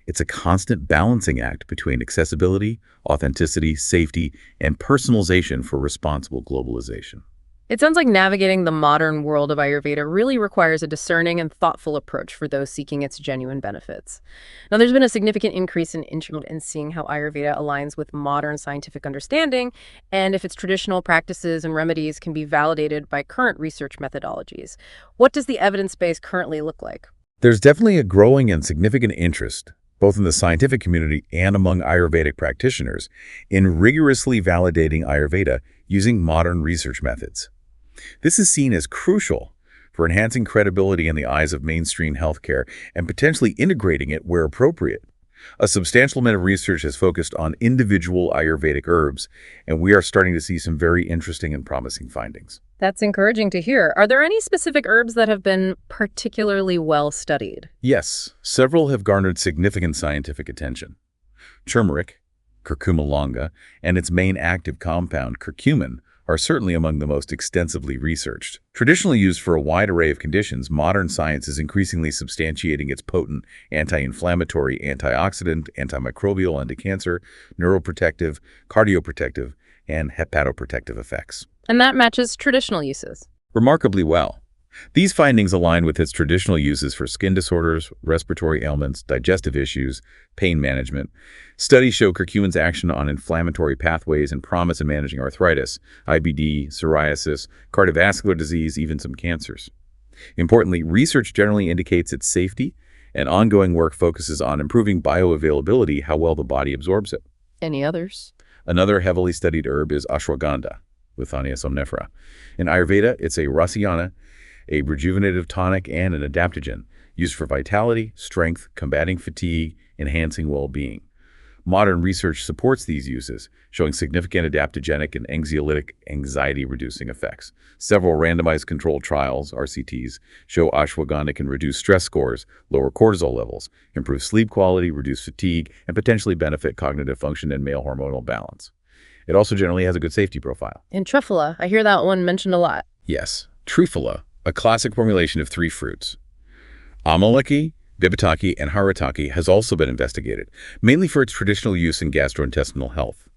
It's a constant balancing act between accessibility, authenticity, safety, and personalization for responsible globalization. It sounds like navigating the modern world of Ayurveda really requires a discerning and thoughtful approach for those seeking its genuine benefits. Now, there's been a significant increase in interest in seeing how Ayurveda aligns with modern scientific understanding and if its traditional practices and remedies can be validated by current research methodologies. What does the evidence base currently look like? There's definitely a growing and significant interest, both in the scientific community and among Ayurvedic practitioners, in rigorously validating Ayurveda using modern research methods. This is seen as crucial for enhancing credibility in the eyes of mainstream healthcare and potentially integrating it where appropriate. A substantial amount of research has focused on individual Ayurvedic herbs, and we are starting to see some very interesting and promising findings. That's encouraging to hear. Are there any specific herbs that have been particularly well studied? Yes, several have garnered significant scientific attention. Turmeric, curcuma longa, and its main active compound, curcumin, are certainly among the most extensively researched. Traditionally used for a wide array of conditions, modern science is increasingly substantiating its potent anti-inflammatory, antioxidant, antimicrobial, anti-cancer, neuroprotective, cardioprotective, and hepatoprotective effects. And that matches traditional uses. Remarkably well. These findings align with its traditional uses for skin disorders, respiratory ailments, digestive issues, pain management. Studies show curcumin's action on inflammatory pathways and promise in managing arthritis, IBD, psoriasis, cardiovascular disease, even some cancers. Importantly, research generally indicates its safety, and ongoing work focuses on improving bioavailability, how well the body absorbs it. Any others? Another heavily studied herb is ashwagandha, Withania somnifera. In Ayurveda, it's a rasayana, a rejuvenative tonic, and an adaptogen, used for vitality, strength, combating fatigue, enhancing well-being. Modern research supports these uses, showing significant adaptogenic and anxiolytic anxiety-reducing effects. Several randomized controlled trials, RCTs, show ashwagandha can reduce stress scores, lower cortisol levels, improve sleep quality, reduce fatigue, and potentially benefit cognitive function and male hormonal balance. It also generally has a good safety profile. And Triphala, I hear that one mentioned a lot. Yes, Triphala, a classic formulation of 3 fruits. Amalaki, Bibitaki, and Haritaki has also been investigated, mainly for its traditional use in gastrointestinal health.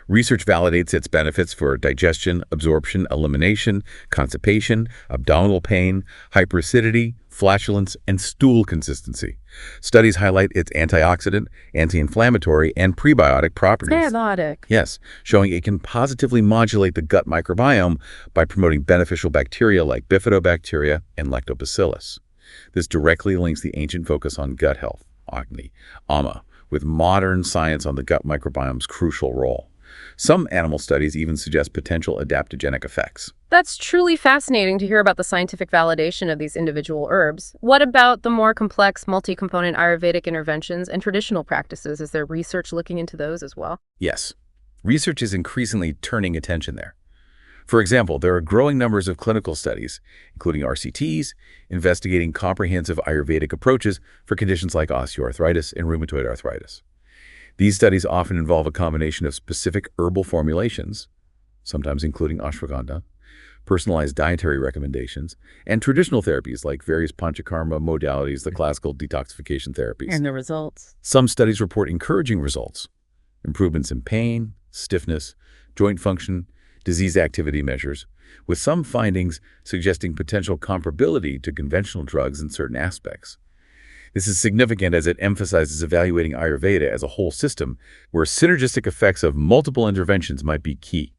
Research validates its benefits for digestion, absorption, elimination, constipation, abdominal pain, hyperacidity, flatulence, and stool consistency. Studies highlight its antioxidant, anti-inflammatory, and prebiotic properties. Prebiotic. Yes, showing it can positively modulate the gut microbiome by promoting beneficial bacteria like bifidobacteria and lactobacillus. This directly links the ancient focus on gut health, Agni, Ama, with modern science on the gut microbiome's crucial role. Some animal studies even suggest potential adaptogenic effects. That's truly fascinating to hear about the scientific validation of these individual herbs. What about the more complex, multi-component Ayurvedic interventions and traditional practices? Is there research looking into those as well? Yes, research is increasingly turning attention there. For example, there are growing numbers of clinical studies, including RCTs, investigating comprehensive Ayurvedic approaches for conditions like osteoarthritis and rheumatoid arthritis. These studies often involve a combination of specific herbal formulations, sometimes including ashwagandha, personalized dietary recommendations, and traditional therapies like various panchakarma modalities, the classical detoxification therapies. And the results? Some studies report encouraging results, improvements in pain, stiffness, joint function, disease activity measures, with some findings suggesting potential comparability to conventional drugs in certain aspects. This is significant as it emphasizes evaluating Ayurveda as a whole system where synergistic effects of multiple interventions might be key.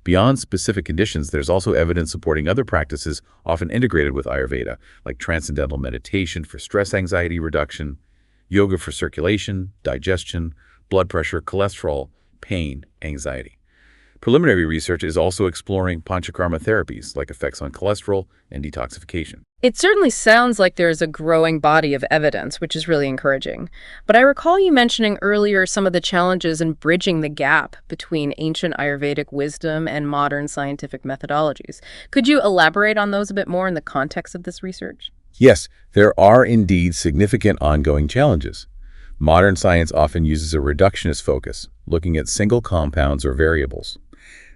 Beyond specific conditions, there's also evidence supporting other practices often integrated with Ayurveda, like transcendental meditation for stress anxiety reduction, yoga for circulation, digestion, blood pressure, cholesterol, pain, anxiety. Preliminary research is also exploring panchakarma therapies, like effects on cholesterol and detoxification. It certainly sounds like there's a growing body of evidence, which is really encouraging. But I recall you mentioning earlier some of the challenges in bridging the gap between ancient Ayurvedic wisdom and modern scientific methodologies. Could you elaborate on those a bit more in the context of this research? Yes, there are indeed significant ongoing challenges. Modern science often uses a reductionist focus, looking at single compounds or variables.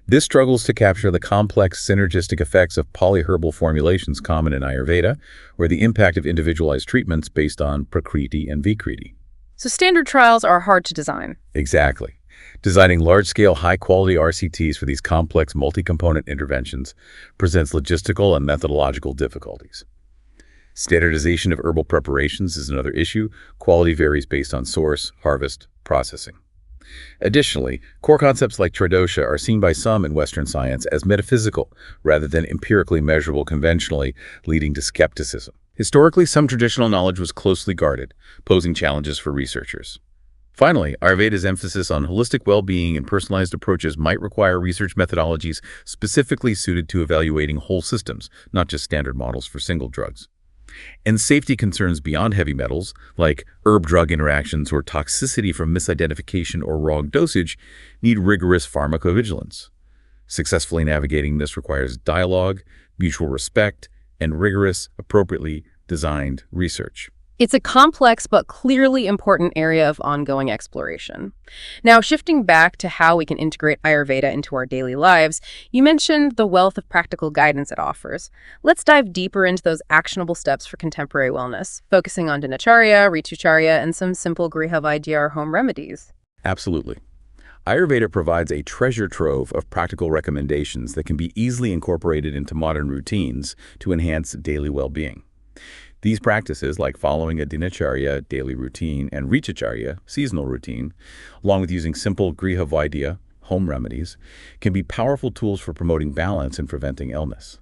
This struggles to capture the complex synergistic effects of polyherbal formulations common in Ayurveda, or the impact of individualized treatments based on Prakriti and Vikriti. So standard trials are hard to design. Exactly. Designing large-scale, high-quality RCTs for these complex multi-component interventions presents logistical and methodological difficulties. Standardization of herbal preparations is another issue. Quality varies based on source, harvest, processing. Additionally, core concepts like Tridosha are seen by some in Western science as metaphysical rather than empirically measurable conventionally, leading to skepticism. Historically, some traditional knowledge was closely guarded, posing challenges for researchers. Finally, Ayurveda's emphasis on holistic well-being and personalized approaches might require research methodologies specifically suited to evaluating whole systems, not just standard models for single drugs. And safety concerns beyond heavy metals, like herb-drug interactions or toxicity from misidentification or wrong dosage, need rigorous pharmacovigilance. Successfully navigating this requires dialogue, mutual respect, and rigorous, appropriately designed research. It's a complex but clearly important area of ongoing exploration. Now, shifting back to how we can integrate Ayurveda into our daily lives, you mentioned the wealth of practical guidance it offers. Let's dive deeper into those actionable steps for contemporary wellness, focusing on Dinacharya, Ritucharya, and some simple Griha Vaidya home remedies. Absolutely. Ayurveda provides a treasure trove of practical recommendations that can be easily incorporated into modern routines to enhance daily well-being. These practices, like following a Dinacharya daily routine and Ritucharya seasonal routine, along with using simple Griha Vaidya home remedies, can be powerful tools for promoting balance and preventing illness.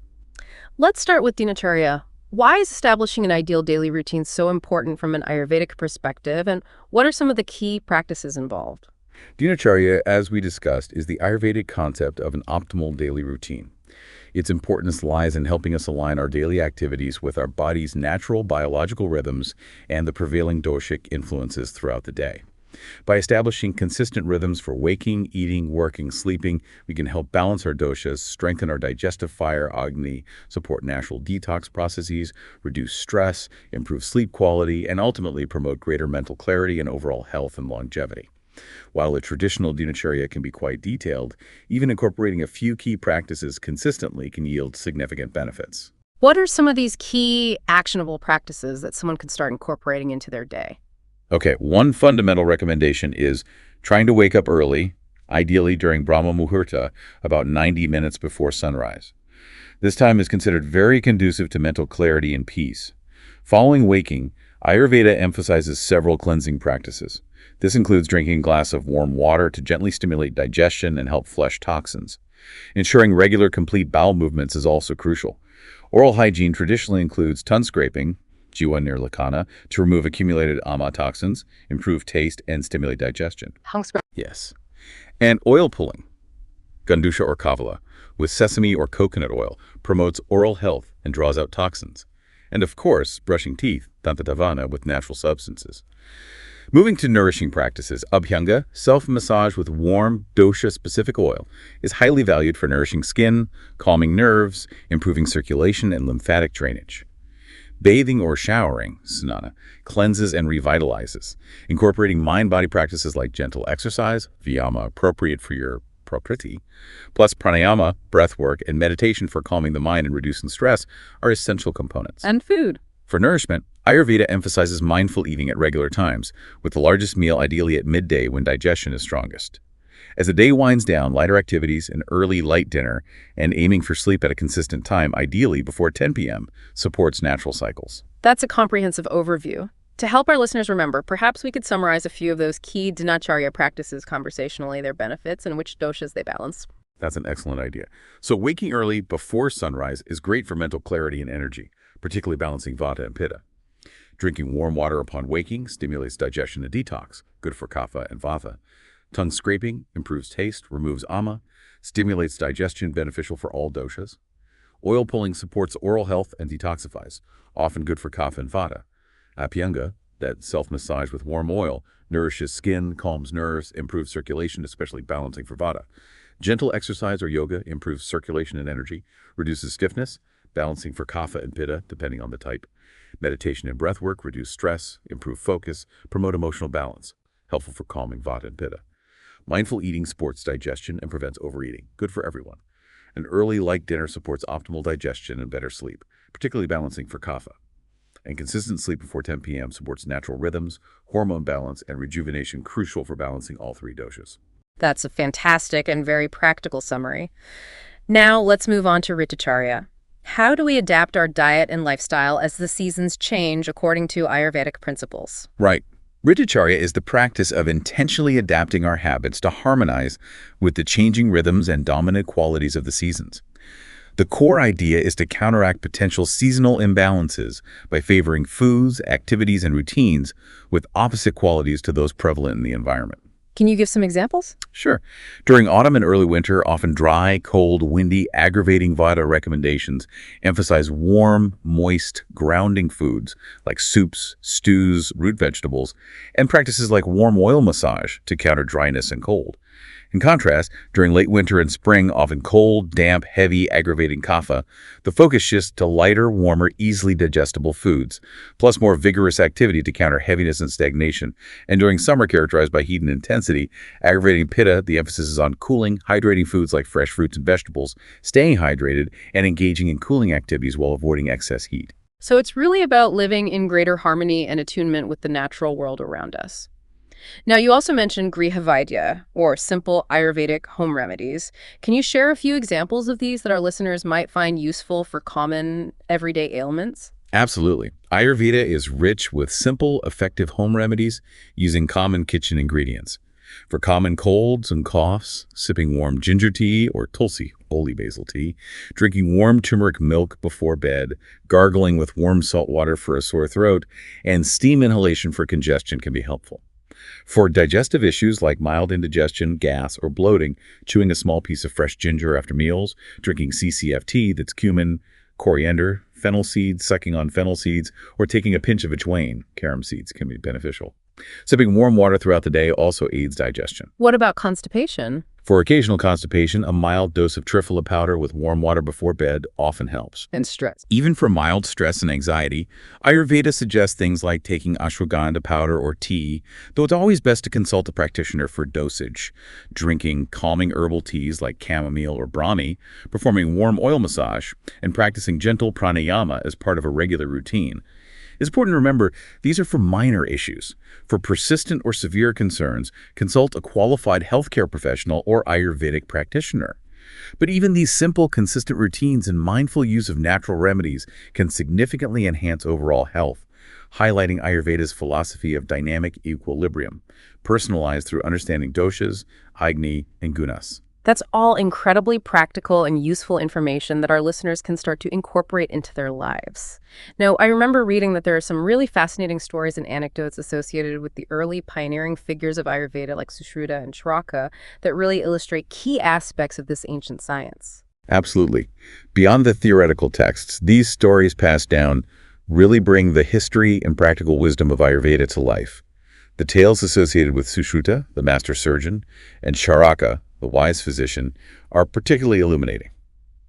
Let's start with Dinacharya. Why is establishing an ideal daily routine so important from an Ayurvedic perspective, and what are some of the key practices involved? Dinacharya, as we discussed, is the Ayurvedic concept of an optimal daily routine. Its importance lies in helping us align our daily activities with our body's natural biological rhythms and the prevailing doshic influences throughout the day. By establishing consistent rhythms for waking, eating, working, sleeping, we can help balance our doshas, strengthen our digestive fire, Agni, support natural detox processes, reduce stress, improve sleep quality, and ultimately promote greater mental clarity and overall health and longevity. While a traditional Dinacharya can be quite detailed, even incorporating a few key practices consistently can yield significant benefits. What are some of these key actionable practices that someone could start incorporating into their day? Okay, one fundamental recommendation is trying to wake up early, ideally during Brahma Muhurta, about 90 minutes before sunrise. This time is considered very conducive to mental clarity and peace. Following waking, Ayurveda emphasizes several cleansing practices. This includes drinking a glass of warm water to gently stimulate digestion and help flush toxins. Ensuring regular complete bowel movements is also crucial. Oral hygiene traditionally includes tongue scraping, jiva nirlakana, to remove accumulated ama toxins, improve taste, and stimulate digestion. Tongue scratch. Yes. And oil pulling, Gandusha or Kavala, with sesame or coconut oil, promotes oral health and draws out toxins. And of course, brushing teeth, Dantadavana, with natural substances. Moving to nourishing practices, Abhyanga, self-massage with warm, dosha-specific oil, is highly valued for nourishing skin, calming nerves, improving circulation and lymphatic drainage. Bathing or showering, Snana, cleanses and revitalizes, incorporating mind-body practices like gentle exercise, Vyama appropriate for your Prakriti, plus pranayama, breath work, and meditation for calming the mind and reducing stress are essential components. And food. For nourishment, Ayurveda emphasizes mindful eating at regular times, with the largest meal ideally at midday when digestion is strongest. As the day winds down, lighter activities, an early light dinner, and aiming for sleep at a consistent time, ideally before 10 p.m., supports natural cycles. That's a comprehensive overview. To help our listeners remember, perhaps we could summarize a few of those key Dinacharya practices conversationally, their benefits, and which doshas they balance. That's an excellent idea. So waking early before sunrise is great for mental clarity and energy, particularly balancing Vata and Pitta. Drinking warm water upon waking stimulates digestion and detox, good for Kapha and Vata. Tongue scraping improves taste, removes ama, stimulates digestion, beneficial for all doshas. Oil pulling supports oral health and detoxifies, often good for Kapha and Vata. Abhyanga, that self-massage with warm oil, nourishes skin, calms nerves, improves circulation, especially balancing for Vata. Gentle exercise or yoga improves circulation and energy, reduces stiffness, balancing for Kapha and Pitta, depending on the type. Meditation and breath work reduce stress, improve focus, promote emotional balance, helpful for calming Vata and Pitta. Mindful eating supports digestion and prevents overeating, good for everyone. An early light dinner supports optimal digestion and better sleep, particularly balancing for Kapha. And consistent sleep before 10 p.m. supports natural rhythms, hormone balance, and rejuvenation, crucial for balancing all three doshas. That's a fantastic and very practical summary. Now let's move on to Ritucharya. How do we adapt our diet and lifestyle as the seasons change according to Ayurvedic principles? Right. Ritucharya is the practice of intentionally adapting our habits to harmonize with the changing rhythms and dominant qualities of the seasons. The core idea is to counteract potential seasonal imbalances by favoring foods, activities, and routines with opposite qualities to those prevalent in the environment. Can you give some examples? Sure. During autumn and early winter, often dry, cold, windy, aggravating Vata recommendations emphasize warm, moist, grounding foods like soups, stews, root vegetables, and practices like warm oil massage to counter dryness and cold. In contrast, during late winter and spring, often cold, damp, heavy, aggravating kapha, the focus shifts to lighter, warmer, easily digestible foods, plus more vigorous activity to counter heaviness and stagnation. And during summer, characterized by heat and intensity, aggravating pitta, the emphasis is on cooling, hydrating foods like fresh fruits and vegetables, staying hydrated, and engaging in cooling activities while avoiding excess heat. So it's really about living in greater harmony and attunement with the natural world around us. Now, you also mentioned Griha Vaidya, or simple Ayurvedic home remedies. Can you share a few examples of these that our listeners might find useful for common, everyday ailments? Absolutely. Ayurveda is rich with simple, effective home remedies using common kitchen ingredients. For common colds and coughs, sipping warm ginger tea or tulsi, holy basil tea, drinking warm turmeric milk before bed, gargling with warm salt water for a sore throat, and steam inhalation for congestion can be helpful. For digestive issues like mild indigestion, gas, or bloating, chewing a small piece of fresh ginger after meals, drinking CCF tea that's cumin, coriander, fennel seeds, sucking on fennel seeds, or taking a pinch of ajwain, carom seeds, can be beneficial. Sipping warm water throughout the day also aids digestion. What about constipation? For occasional constipation, a mild dose of triphala powder with warm water before bed often helps. And stress. Even for mild stress and anxiety, Ayurveda suggests things like taking ashwagandha powder or tea, though it's always best to consult a practitioner for dosage. Drinking calming herbal teas like chamomile or brahmi, performing warm oil massage, and practicing gentle pranayama as part of a regular routine. It's important to remember these are for minor issues. For persistent or severe concerns, consult a qualified healthcare professional or Ayurvedic practitioner. But even these simple, consistent routines and mindful use of natural remedies can significantly enhance overall health, highlighting Ayurveda's philosophy of dynamic equilibrium, personalized through understanding doshas, Agni, and gunas. That's all incredibly practical and useful information that our listeners can start to incorporate into their lives. Now, I remember reading that there are some really fascinating stories and anecdotes associated with the early pioneering figures of Ayurveda like Sushruta and Charaka that really illustrate key aspects of this ancient science. Absolutely. Beyond the theoretical texts, these stories passed down really bring the history and practical wisdom of Ayurveda to life. The tales associated with Sushruta, the master surgeon, and Charaka, the wise physician, are particularly illuminating.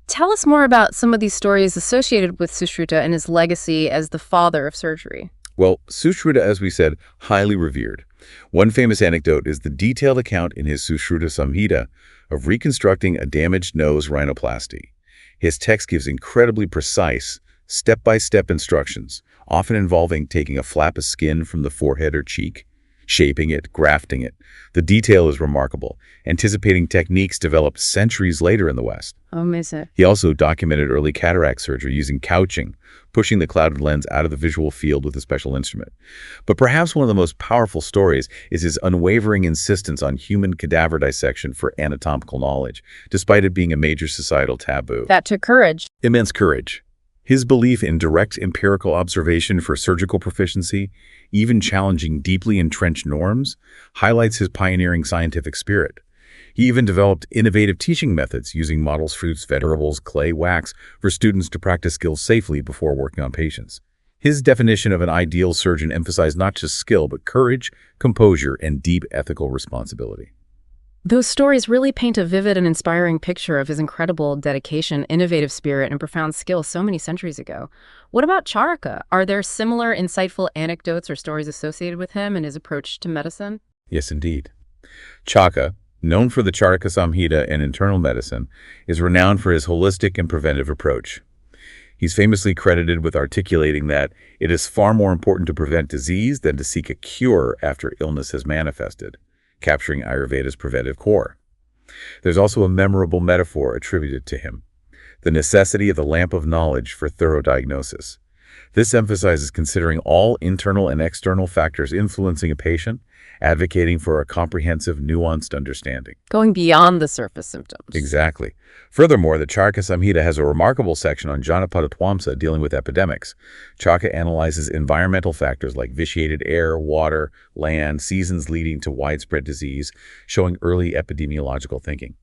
Tell us more about some of these stories associated with Sushruta and his legacy as the father of surgery. Well, Sushruta, as we said, highly revered. One famous anecdote is the detailed account in his Sushruta Samhita of reconstructing a damaged nose rhinoplasty. His text gives incredibly precise, step-by-step instructions, often involving taking a flap of skin from the forehead or cheek, shaping it, grafting it. The detail is remarkable, anticipating techniques developed centuries later in the West. Oh, amazing. He also documented early cataract surgery using couching, pushing the clouded lens out of the visual field with a special instrument. But perhaps one of the most powerful stories is his unwavering insistence on human cadaver dissection for anatomical knowledge, despite it being a major societal taboo. That took courage. Immense courage. His belief in direct empirical observation for surgical proficiency, even challenging deeply entrenched norms, highlights his pioneering scientific spirit. He even developed innovative teaching methods using models, fruits, vegetables, clay, wax for students to practice skills safely before working on patients. His definition of an ideal surgeon emphasized not just skill, but courage, composure, and deep ethical responsibility. Those stories really paint a vivid and inspiring picture of his incredible dedication, innovative spirit, and profound skill so many centuries ago. What about Charaka? Are there similar insightful anecdotes or stories associated with him and his approach to medicine? Yes, indeed. Chaka, known for the Charaka Samhita and internal medicine, is renowned for his holistic and preventive approach. He's famously credited with articulating that it is far more important to prevent disease than to seek a cure after illness has manifested, capturing Ayurveda's preventive core. There's also a memorable metaphor attributed to him, the necessity of the lamp of knowledge for thorough diagnosis. This emphasizes considering all internal and external factors influencing a patient, advocating for a comprehensive, nuanced understanding. Going beyond the surface symptoms. Exactly. Furthermore, the Charaka Samhita has a remarkable section on Janapada dealing with epidemics. Charaka analyzes environmental factors like vitiated air, water, land, seasons leading to widespread disease, showing early epidemiological thinking.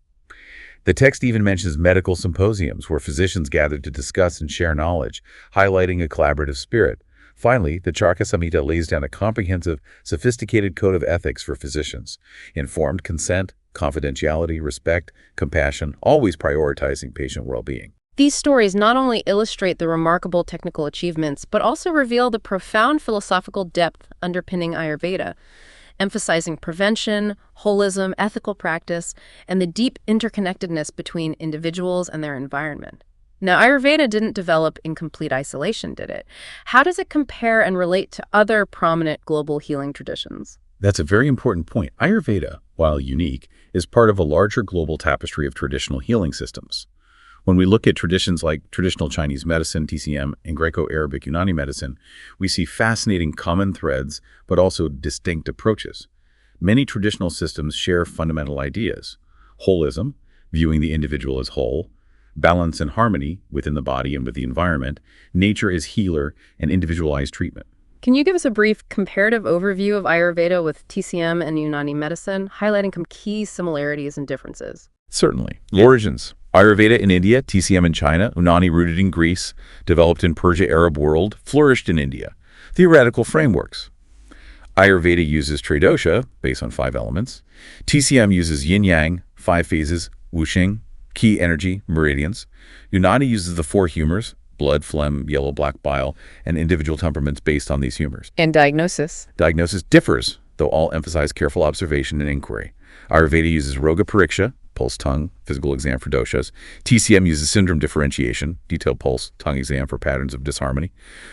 The text even mentions medical symposiums where physicians gathered to discuss and share knowledge, highlighting a collaborative spirit. Finally, the Charaka Samhita lays down a comprehensive, sophisticated code of ethics for physicians: informed consent, confidentiality, respect, compassion, always prioritizing patient well-being. These stories not only illustrate the remarkable technical achievements, but also reveal the profound philosophical depth underpinning Ayurveda, emphasizing prevention, holism, ethical practice, and the deep interconnectedness between individuals and their environment. Now, Ayurveda didn't develop in complete isolation, did it? How does it compare and relate to other prominent global healing traditions? That's a very important point. Ayurveda, while unique, is part of a larger global tapestry of traditional healing systems. When we look at traditions like traditional Chinese medicine, TCM, and Greco-Arabic Unani medicine, we see fascinating common threads, but also distinct approaches. Many traditional systems share fundamental ideas: holism, viewing the individual as whole; balance and harmony within the body and with the environment; nature as healer; and individualized treatment. Can you give us a brief comparative overview of Ayurveda with TCM and Unani medicine, highlighting some key similarities and differences? Certainly. Origins: Ayurveda in India, TCM in China, Unani rooted in Greece, developed in Persia Arab world, flourished in India. Theoretical frameworks: Ayurveda uses Tridosha, based on 5 elements. TCM uses yin-yang, 5 phases, wuxing, key energy, meridians. Unani uses the 4 humors: blood, phlegm, yellow, black bile, and individual temperaments based on these humors. And diagnosis? Diagnosis differs, though all emphasize careful observation and inquiry. Ayurveda uses Roga Pariksha, pulse, tongue, physical exam for doshas. TCM uses syndrome differentiation, detailed pulse, tongue exam for patterns of disharmony.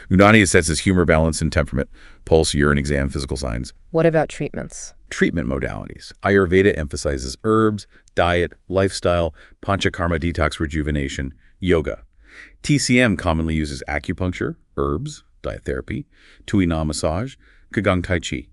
Unani assesses humor, balance, and temperament, pulse, urine exam, physical signs. What about treatments? Treatment modalities: Ayurveda emphasizes herbs, diet, lifestyle, panchakarma detox rejuvenation, yoga. TCM commonly uses acupuncture, herbs, diet therapy, Tuina massage, Qigong Tai Chi.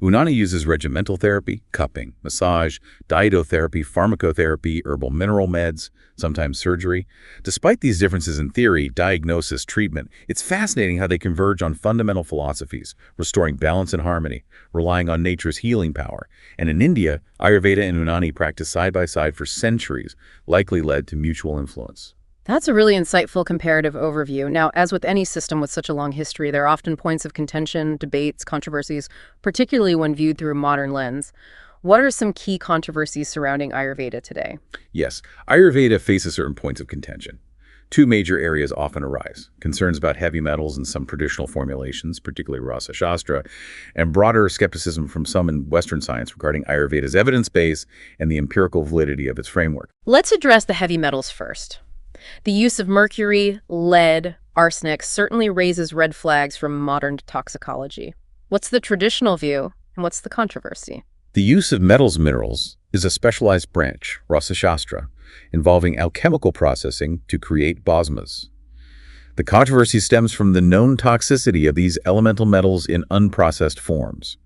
Unani uses regimental therapy, cupping, massage, dietotherapy, pharmacotherapy, herbal mineral meds, sometimes surgery. Despite these differences in theory, diagnosis, treatment, it's fascinating how they converge on fundamental philosophies, restoring balance and harmony, relying on nature's healing power. And in India, Ayurveda and Unani practiced side by side for centuries, likely led to mutual influence. That's a really insightful comparative overview. Now, as with any system with such a long history, there are often points of contention, debates, controversies, particularly when viewed through a modern lens. What are some key controversies surrounding Ayurveda today? Yes, Ayurveda faces certain points of contention. Two major areas often arise: concerns about heavy metals in some traditional formulations, particularly Rasa Shastra, and broader skepticism from some in Western science regarding Ayurveda's evidence base and the empirical validity of its framework. Let's address the heavy metals first. The use of mercury, lead, arsenic certainly raises red flags from modern toxicology. What's the traditional view, and what's the controversy? The use of metals minerals is a specialized branch, Rasa Shastra, involving alchemical processing to create bhasmas. The controversy stems from the known toxicity of these elemental metals in unprocessed forms.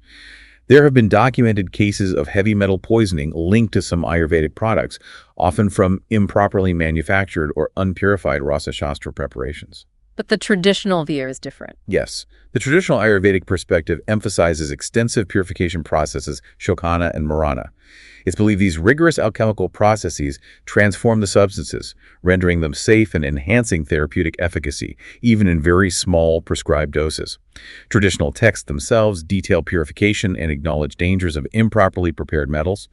There have been documented cases of heavy metal poisoning linked to some Ayurvedic products, often from improperly manufactured or unpurified Rasa Shastra preparations. But the traditional view is different. Yes, the traditional Ayurvedic perspective emphasizes extensive purification processes, shokana and marana. It's believed these rigorous alchemical processes transform the substances, rendering them safe and enhancing therapeutic efficacy, even in very small prescribed doses. Traditional texts themselves detail purification and acknowledge dangers of improperly prepared metals.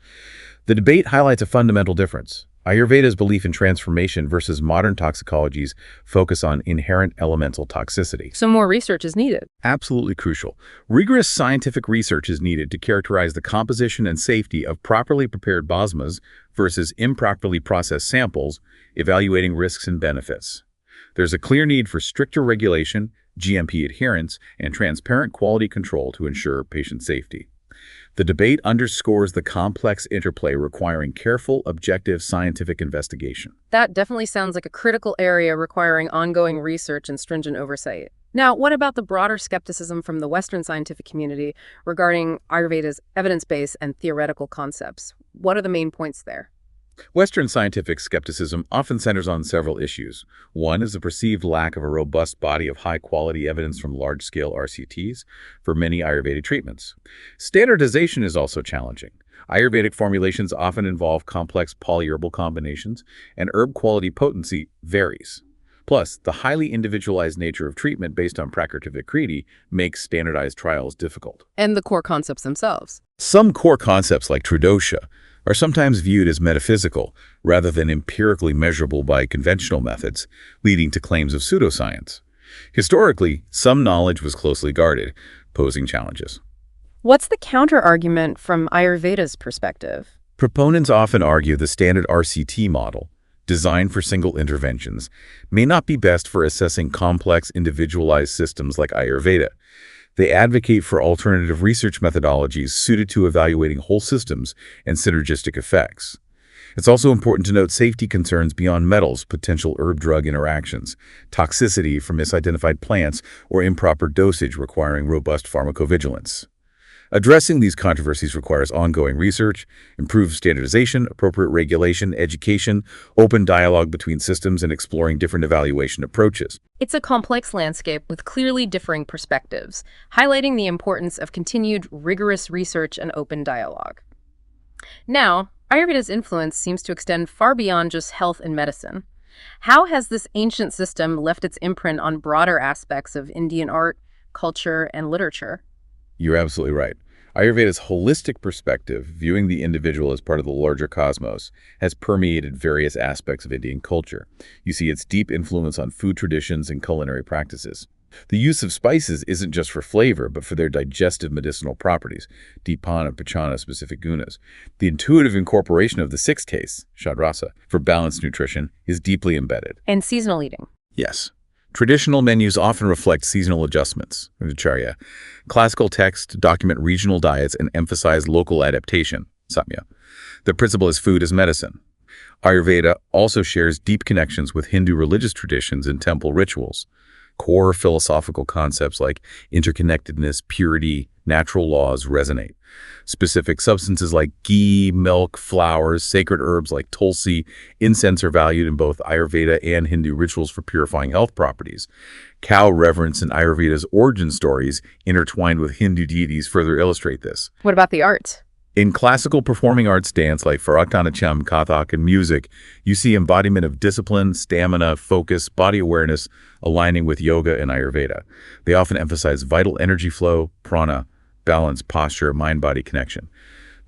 The debate highlights a fundamental difference: Ayurveda's belief in transformation versus modern toxicology's focus on inherent elemental toxicity. So more research is needed. Absolutely crucial. Rigorous scientific research is needed to characterize the composition and safety of properly prepared bhasmas versus improperly processed samples, evaluating risks and benefits. There's a clear need for stricter regulation, GMP adherence, and transparent quality control to ensure patient safety. The debate underscores the complex interplay requiring careful, objective scientific investigation. That definitely sounds like a critical area requiring ongoing research and stringent oversight. Now, what about the broader skepticism from the Western scientific community regarding Ayurveda's evidence base and theoretical concepts? What are the main points there? Western scientific skepticism often centers on several issues. One is the perceived lack of a robust body of high-quality evidence from large-scale RCTs for many Ayurvedic treatments. Standardization is also challenging. Ayurvedic formulations often involve complex polyherbal combinations, and herb quality potency varies. Plus, the highly individualized nature of treatment based on Prakriti makes standardized trials difficult. And the core concepts themselves. Some core concepts like Tridosha are sometimes viewed as metaphysical rather than empirically measurable by conventional methods, leading to claims of pseudoscience. Historically, some knowledge was closely guarded, posing challenges. What's the counter-argument from Ayurveda's perspective? Proponents often argue the standard RCT model, designed for single interventions, may not be best for assessing complex, individualized systems like Ayurveda. They advocate for alternative research methodologies suited to evaluating whole systems and synergistic effects. It's also important to note safety concerns beyond metals, potential herb-drug interactions, toxicity from misidentified plants, or improper dosage requiring robust pharmacovigilance. Addressing these controversies requires ongoing research, improved standardization, appropriate regulation, education, open dialogue between systems, and exploring different evaluation approaches. It's a complex landscape with clearly differing perspectives, highlighting the importance of continued rigorous research and open dialogue. Now, Ayurveda's influence seems to extend far beyond just health and medicine. How has this ancient system left its imprint on broader aspects of Indian art, culture, and literature? You're absolutely right. Ayurveda's holistic perspective, viewing the individual as part of the larger cosmos, has permeated various aspects of Indian culture. You see its deep influence on food traditions and culinary practices. The use of spices isn't just for flavor, but for their digestive medicinal properties, dipana and pachana specific gunas. The intuitive incorporation of the sixth taste, shadrasa, for balanced nutrition is deeply embedded. And seasonal eating. Yes. Traditional menus often reflect seasonal adjustments, Ritucharya. Classical texts document regional diets and emphasize local adaptation, samya. The principle is food as medicine. Ayurveda also shares deep connections with Hindu religious traditions and temple rituals. Core philosophical concepts like interconnectedness, purity, natural laws resonate. Specific substances like ghee, milk, flowers, sacred herbs like tulsi, incense are valued in both Ayurveda and Hindu rituals for purifying health properties. Cow reverence and Ayurveda's origin stories intertwined with Hindu deities further illustrate this. What about the art? In classical performing arts dance like Bharatanatyam, Kathak, and music, you see embodiment of discipline, stamina, focus, body awareness aligning with yoga and Ayurveda. They often emphasize vital energy flow, prana, balance, posture, mind-body connection.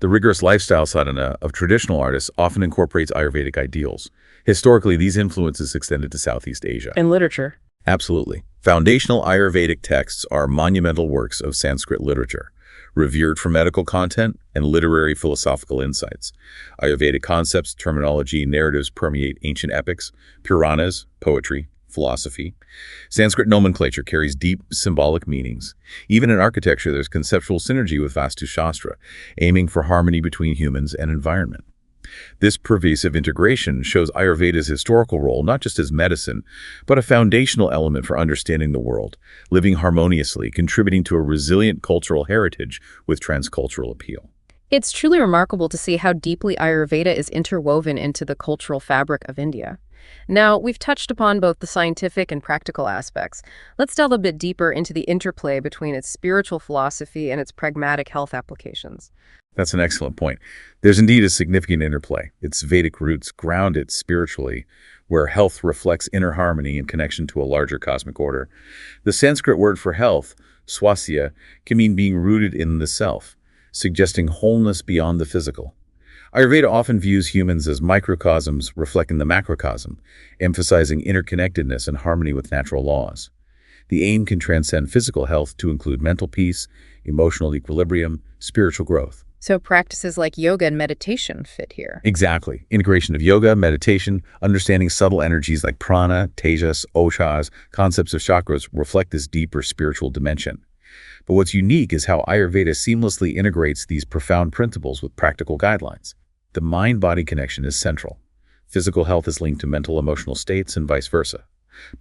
The rigorous lifestyle sadhana of traditional artists often incorporates Ayurvedic ideals. Historically, these influences extended to Southeast Asia. In literature? Absolutely. Foundational Ayurvedic texts are monumental works of Sanskrit literature, revered for medical content and literary philosophical insights. Ayurvedic concepts, terminology, and narratives permeate ancient epics, Puranas, poetry, philosophy. Sanskrit nomenclature carries deep symbolic meanings. Even in architecture, there's conceptual synergy with Vastu Shastra, aiming for harmony between humans and environment. This pervasive integration shows Ayurveda's historical role not just as medicine, but a foundational element for understanding the world, living harmoniously, contributing to a resilient cultural heritage with transcultural appeal. It's truly remarkable to see how deeply Ayurveda is interwoven into the cultural fabric of India. Now, we've touched upon both the scientific and practical aspects. Let's delve a bit deeper into the interplay between its spiritual philosophy and its pragmatic health applications. That's an excellent point. There's indeed a significant interplay. Its Vedic roots ground it spiritually, where health reflects inner harmony and connection to a larger cosmic order. The Sanskrit word for health, swasthya, can mean being rooted in the self, suggesting wholeness beyond the physical. Ayurveda often views humans as microcosms reflecting the macrocosm, emphasizing interconnectedness and harmony with natural laws. The aim can transcend physical health to include mental peace, emotional equilibrium, spiritual growth. So practices like yoga and meditation fit here. Exactly. Integration of yoga, meditation, understanding subtle energies like prana, tejas, oshas, concepts of chakras reflect this deeper spiritual dimension. But what's unique is how Ayurveda seamlessly integrates these profound principles with practical guidelines. The mind-body connection is central. Physical health is linked to mental emotional states and vice versa.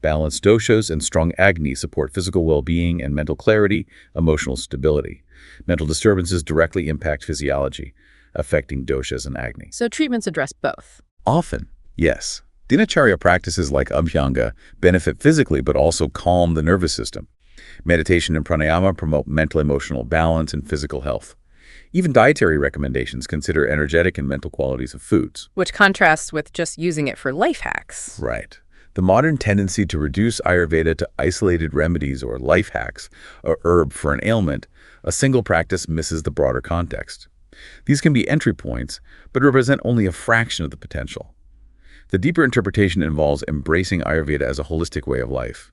Balanced doshas and strong Agni support physical well-being and mental clarity, emotional stability. Mental disturbances directly impact physiology, affecting doshas and Agni. So treatments address both. Often, yes. Dinacharya practices like Abhyanga benefit physically but also calm the nervous system. Meditation and pranayama promote mental emotional balance and physical health. Even dietary recommendations consider energetic and mental qualities of foods. Which contrasts with just using it for life hacks. Right. The modern tendency to reduce Ayurveda to isolated remedies or life hacks, a herb for an ailment, a single practice misses the broader context. These can be entry points, but represent only a fraction of the potential. The deeper interpretation involves embracing Ayurveda as a holistic way of life.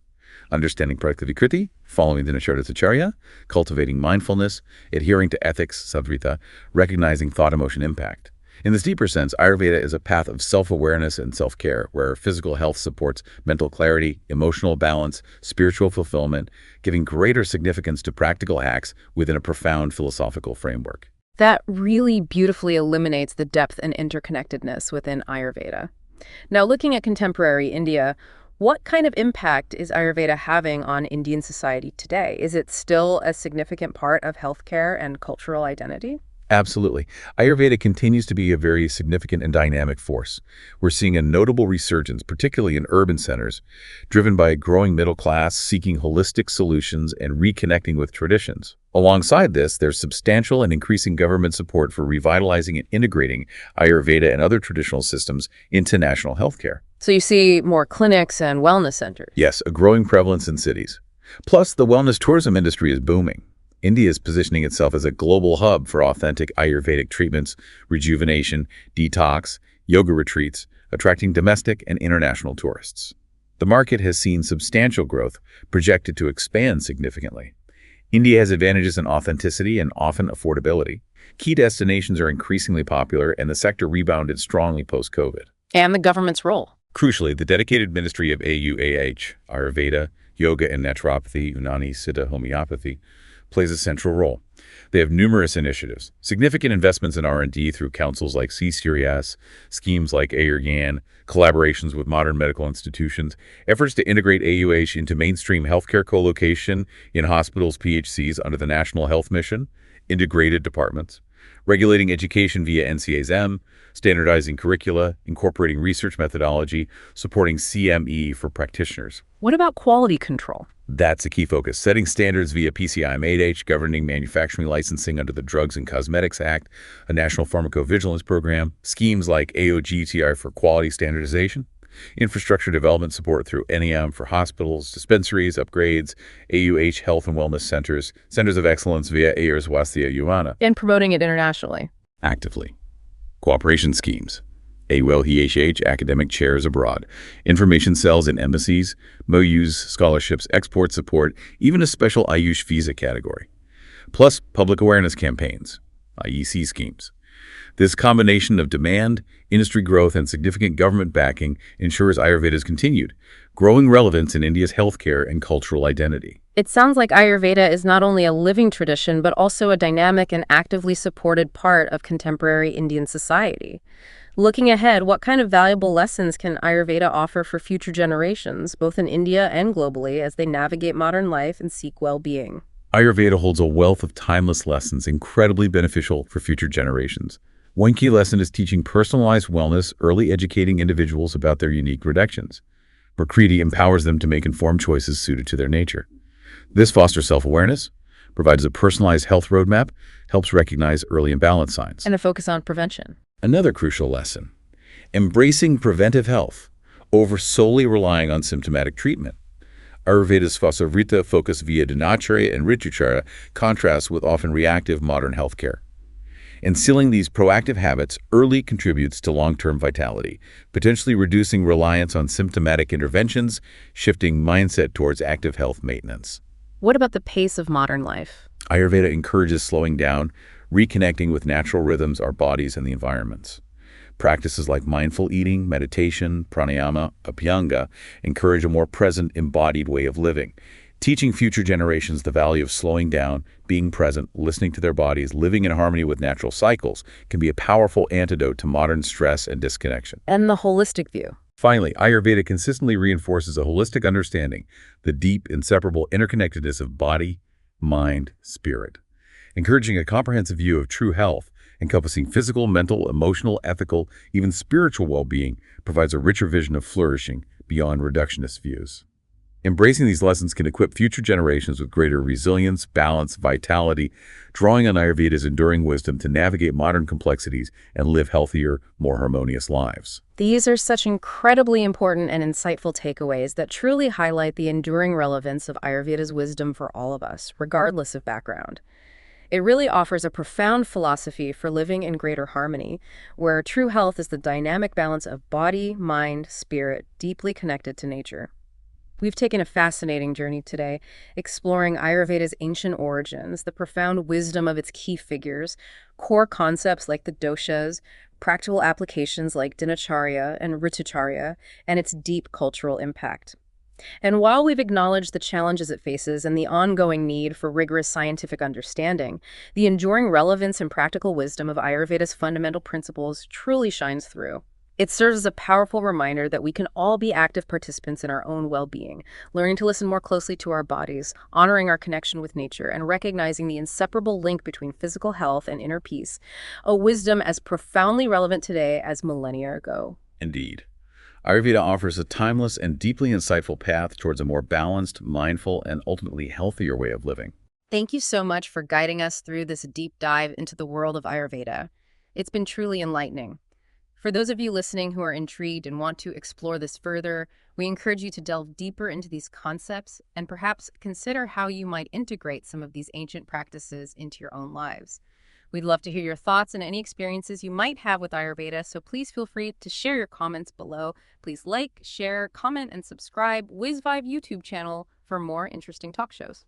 Understanding Prakriti, following the Ritucharya, cultivating mindfulness, adhering to ethics, sadhrita, recognizing thought-emotion impact. In this deeper sense, Ayurveda is a path of self-awareness and self-care, where physical health supports mental clarity, emotional balance, spiritual fulfillment, giving greater significance to practical hacks within a profound philosophical framework. That really beautifully eliminates the depth and interconnectedness within Ayurveda. Now, looking at contemporary India, what kind of impact is Ayurveda having on Indian society today? Is it still a significant part of healthcare and cultural identity? Absolutely. Ayurveda continues to be a very significant and dynamic force. We're seeing a notable resurgence, particularly in urban centers, driven by a growing middle class seeking holistic solutions and reconnecting with traditions. Alongside this, there's substantial and increasing government support for revitalizing and integrating Ayurveda and other traditional systems into national healthcare. So you see more clinics and wellness centers. Yes, a growing prevalence in cities. Plus, the wellness tourism industry is booming. India is positioning itself as a global hub for authentic Ayurvedic treatments, rejuvenation, detox, yoga retreats, attracting domestic and international tourists. The market has seen substantial growth, projected to expand significantly. India has advantages in authenticity and often affordability. Key destinations are increasingly popular, and the sector rebounded strongly post-COVID. And the government's role. Crucially, the dedicated ministry of AUAH, Ayurveda, Yoga and Naturopathy, Unani, Siddha, Homeopathy, plays a central role. They have numerous initiatives, significant investments in R&D through councils like CCRS, schemes like Ayurveda, collaborations with modern medical institutions, efforts to integrate AUH into mainstream healthcare co-location in hospitals, PHCs under the National Health Mission, integrated departments, regulating education via NCA's-M, standardizing curricula, incorporating research methodology, supporting CME for practitioners. What about quality control? That's a key focus, setting standards via PCI-MAH, governing manufacturing licensing under the Drugs and Cosmetics Act, a national pharmacovigilance program, schemes like AOGTI for quality standardization, infrastructure development support through NEM for hospitals, dispensaries, upgrades, AUH health and wellness centers, centers of excellence via AIR's Swasthya Yuvana. And promoting it internationally. Actively. Cooperation schemes. AWELL-HH academic chairs abroad, information cells in embassies, MOUs, scholarships, export support, even a special Ayush visa category. Plus public awareness campaigns, IEC schemes. This combination of demand, industry growth, and significant government backing ensures Ayurveda's continued, growing relevance in India's healthcare and cultural identity. It sounds like Ayurveda is not only a living tradition, but also a dynamic and actively supported part of contemporary Indian society. Looking ahead, what kind of valuable lessons can Ayurveda offer for future generations, both in India and globally, as they navigate modern life and seek well-being? Ayurveda holds a wealth of timeless lessons incredibly beneficial for future generations. One key lesson is teaching personalized wellness, early educating individuals about their unique reductions. Prakriti empowers them to make informed choices suited to their nature. This fosters self-awareness, provides a personalized health roadmap, helps recognize early imbalance signs. And a focus on prevention. Another crucial lesson, embracing preventive health over solely relying on symptomatic treatment. Ayurveda's Vasavrita focus via Dinacharya and Ritucharya contrasts with often reactive modern healthcare. Instilling these proactive habits early contributes to long-term vitality, potentially reducing reliance on symptomatic interventions, shifting mindset towards active health maintenance. What about the pace of modern life? Ayurveda encourages slowing down, reconnecting with natural rhythms, our bodies, and the environments. Practices like mindful eating, meditation, pranayama, Abhyanga encourage a more present, embodied way of living, teaching future generations the value of slowing down, being present, listening to their bodies, living in harmony with natural cycles can be a powerful antidote to modern stress and disconnection. And the holistic view. Finally, Ayurveda consistently reinforces a holistic understanding, the deep, inseparable interconnectedness of body, mind, spirit, encouraging a comprehensive view of true health, encompassing physical, mental, emotional, ethical, even spiritual well-being, provides a richer vision of flourishing beyond reductionist views. Embracing these lessons can equip future generations with greater resilience, balance, vitality, drawing on Ayurveda's enduring wisdom to navigate modern complexities and live healthier, more harmonious lives. These are such incredibly important and insightful takeaways that truly highlight the enduring relevance of Ayurveda's wisdom for all of us, regardless of background. It really offers a profound philosophy for living in greater harmony, where true health is the dynamic balance of body, mind, spirit, deeply connected to nature. We've taken a fascinating journey today, exploring Ayurveda's ancient origins, the profound wisdom of its key figures, core concepts like the doshas, practical applications like Dinacharya and Ritucharya, and its deep cultural impact. And while we've acknowledged the challenges it faces and the ongoing need for rigorous scientific understanding, the enduring relevance and practical wisdom of Ayurveda's fundamental principles truly shines through. It serves as a powerful reminder that we can all be active participants in our own well-being, learning to listen more closely to our bodies, honoring our connection with nature, and recognizing the inseparable link between physical health and inner peace, a wisdom as profoundly relevant today as millennia ago. Indeed. Ayurveda offers a timeless and deeply insightful path towards a more balanced, mindful, and ultimately healthier way of living. Thank you so much for guiding us through this deep dive into the world of Ayurveda. It's been truly enlightening. For those of you listening who are intrigued and want to explore this further, we encourage you to delve deeper into these concepts and perhaps consider how you might integrate some of these ancient practices into your own lives. We'd love to hear your thoughts and any experiences you might have with Ayurveda, so please feel free to share your comments below. Please like, share, comment, and subscribe WizVibe YouTube channel for more interesting talk shows.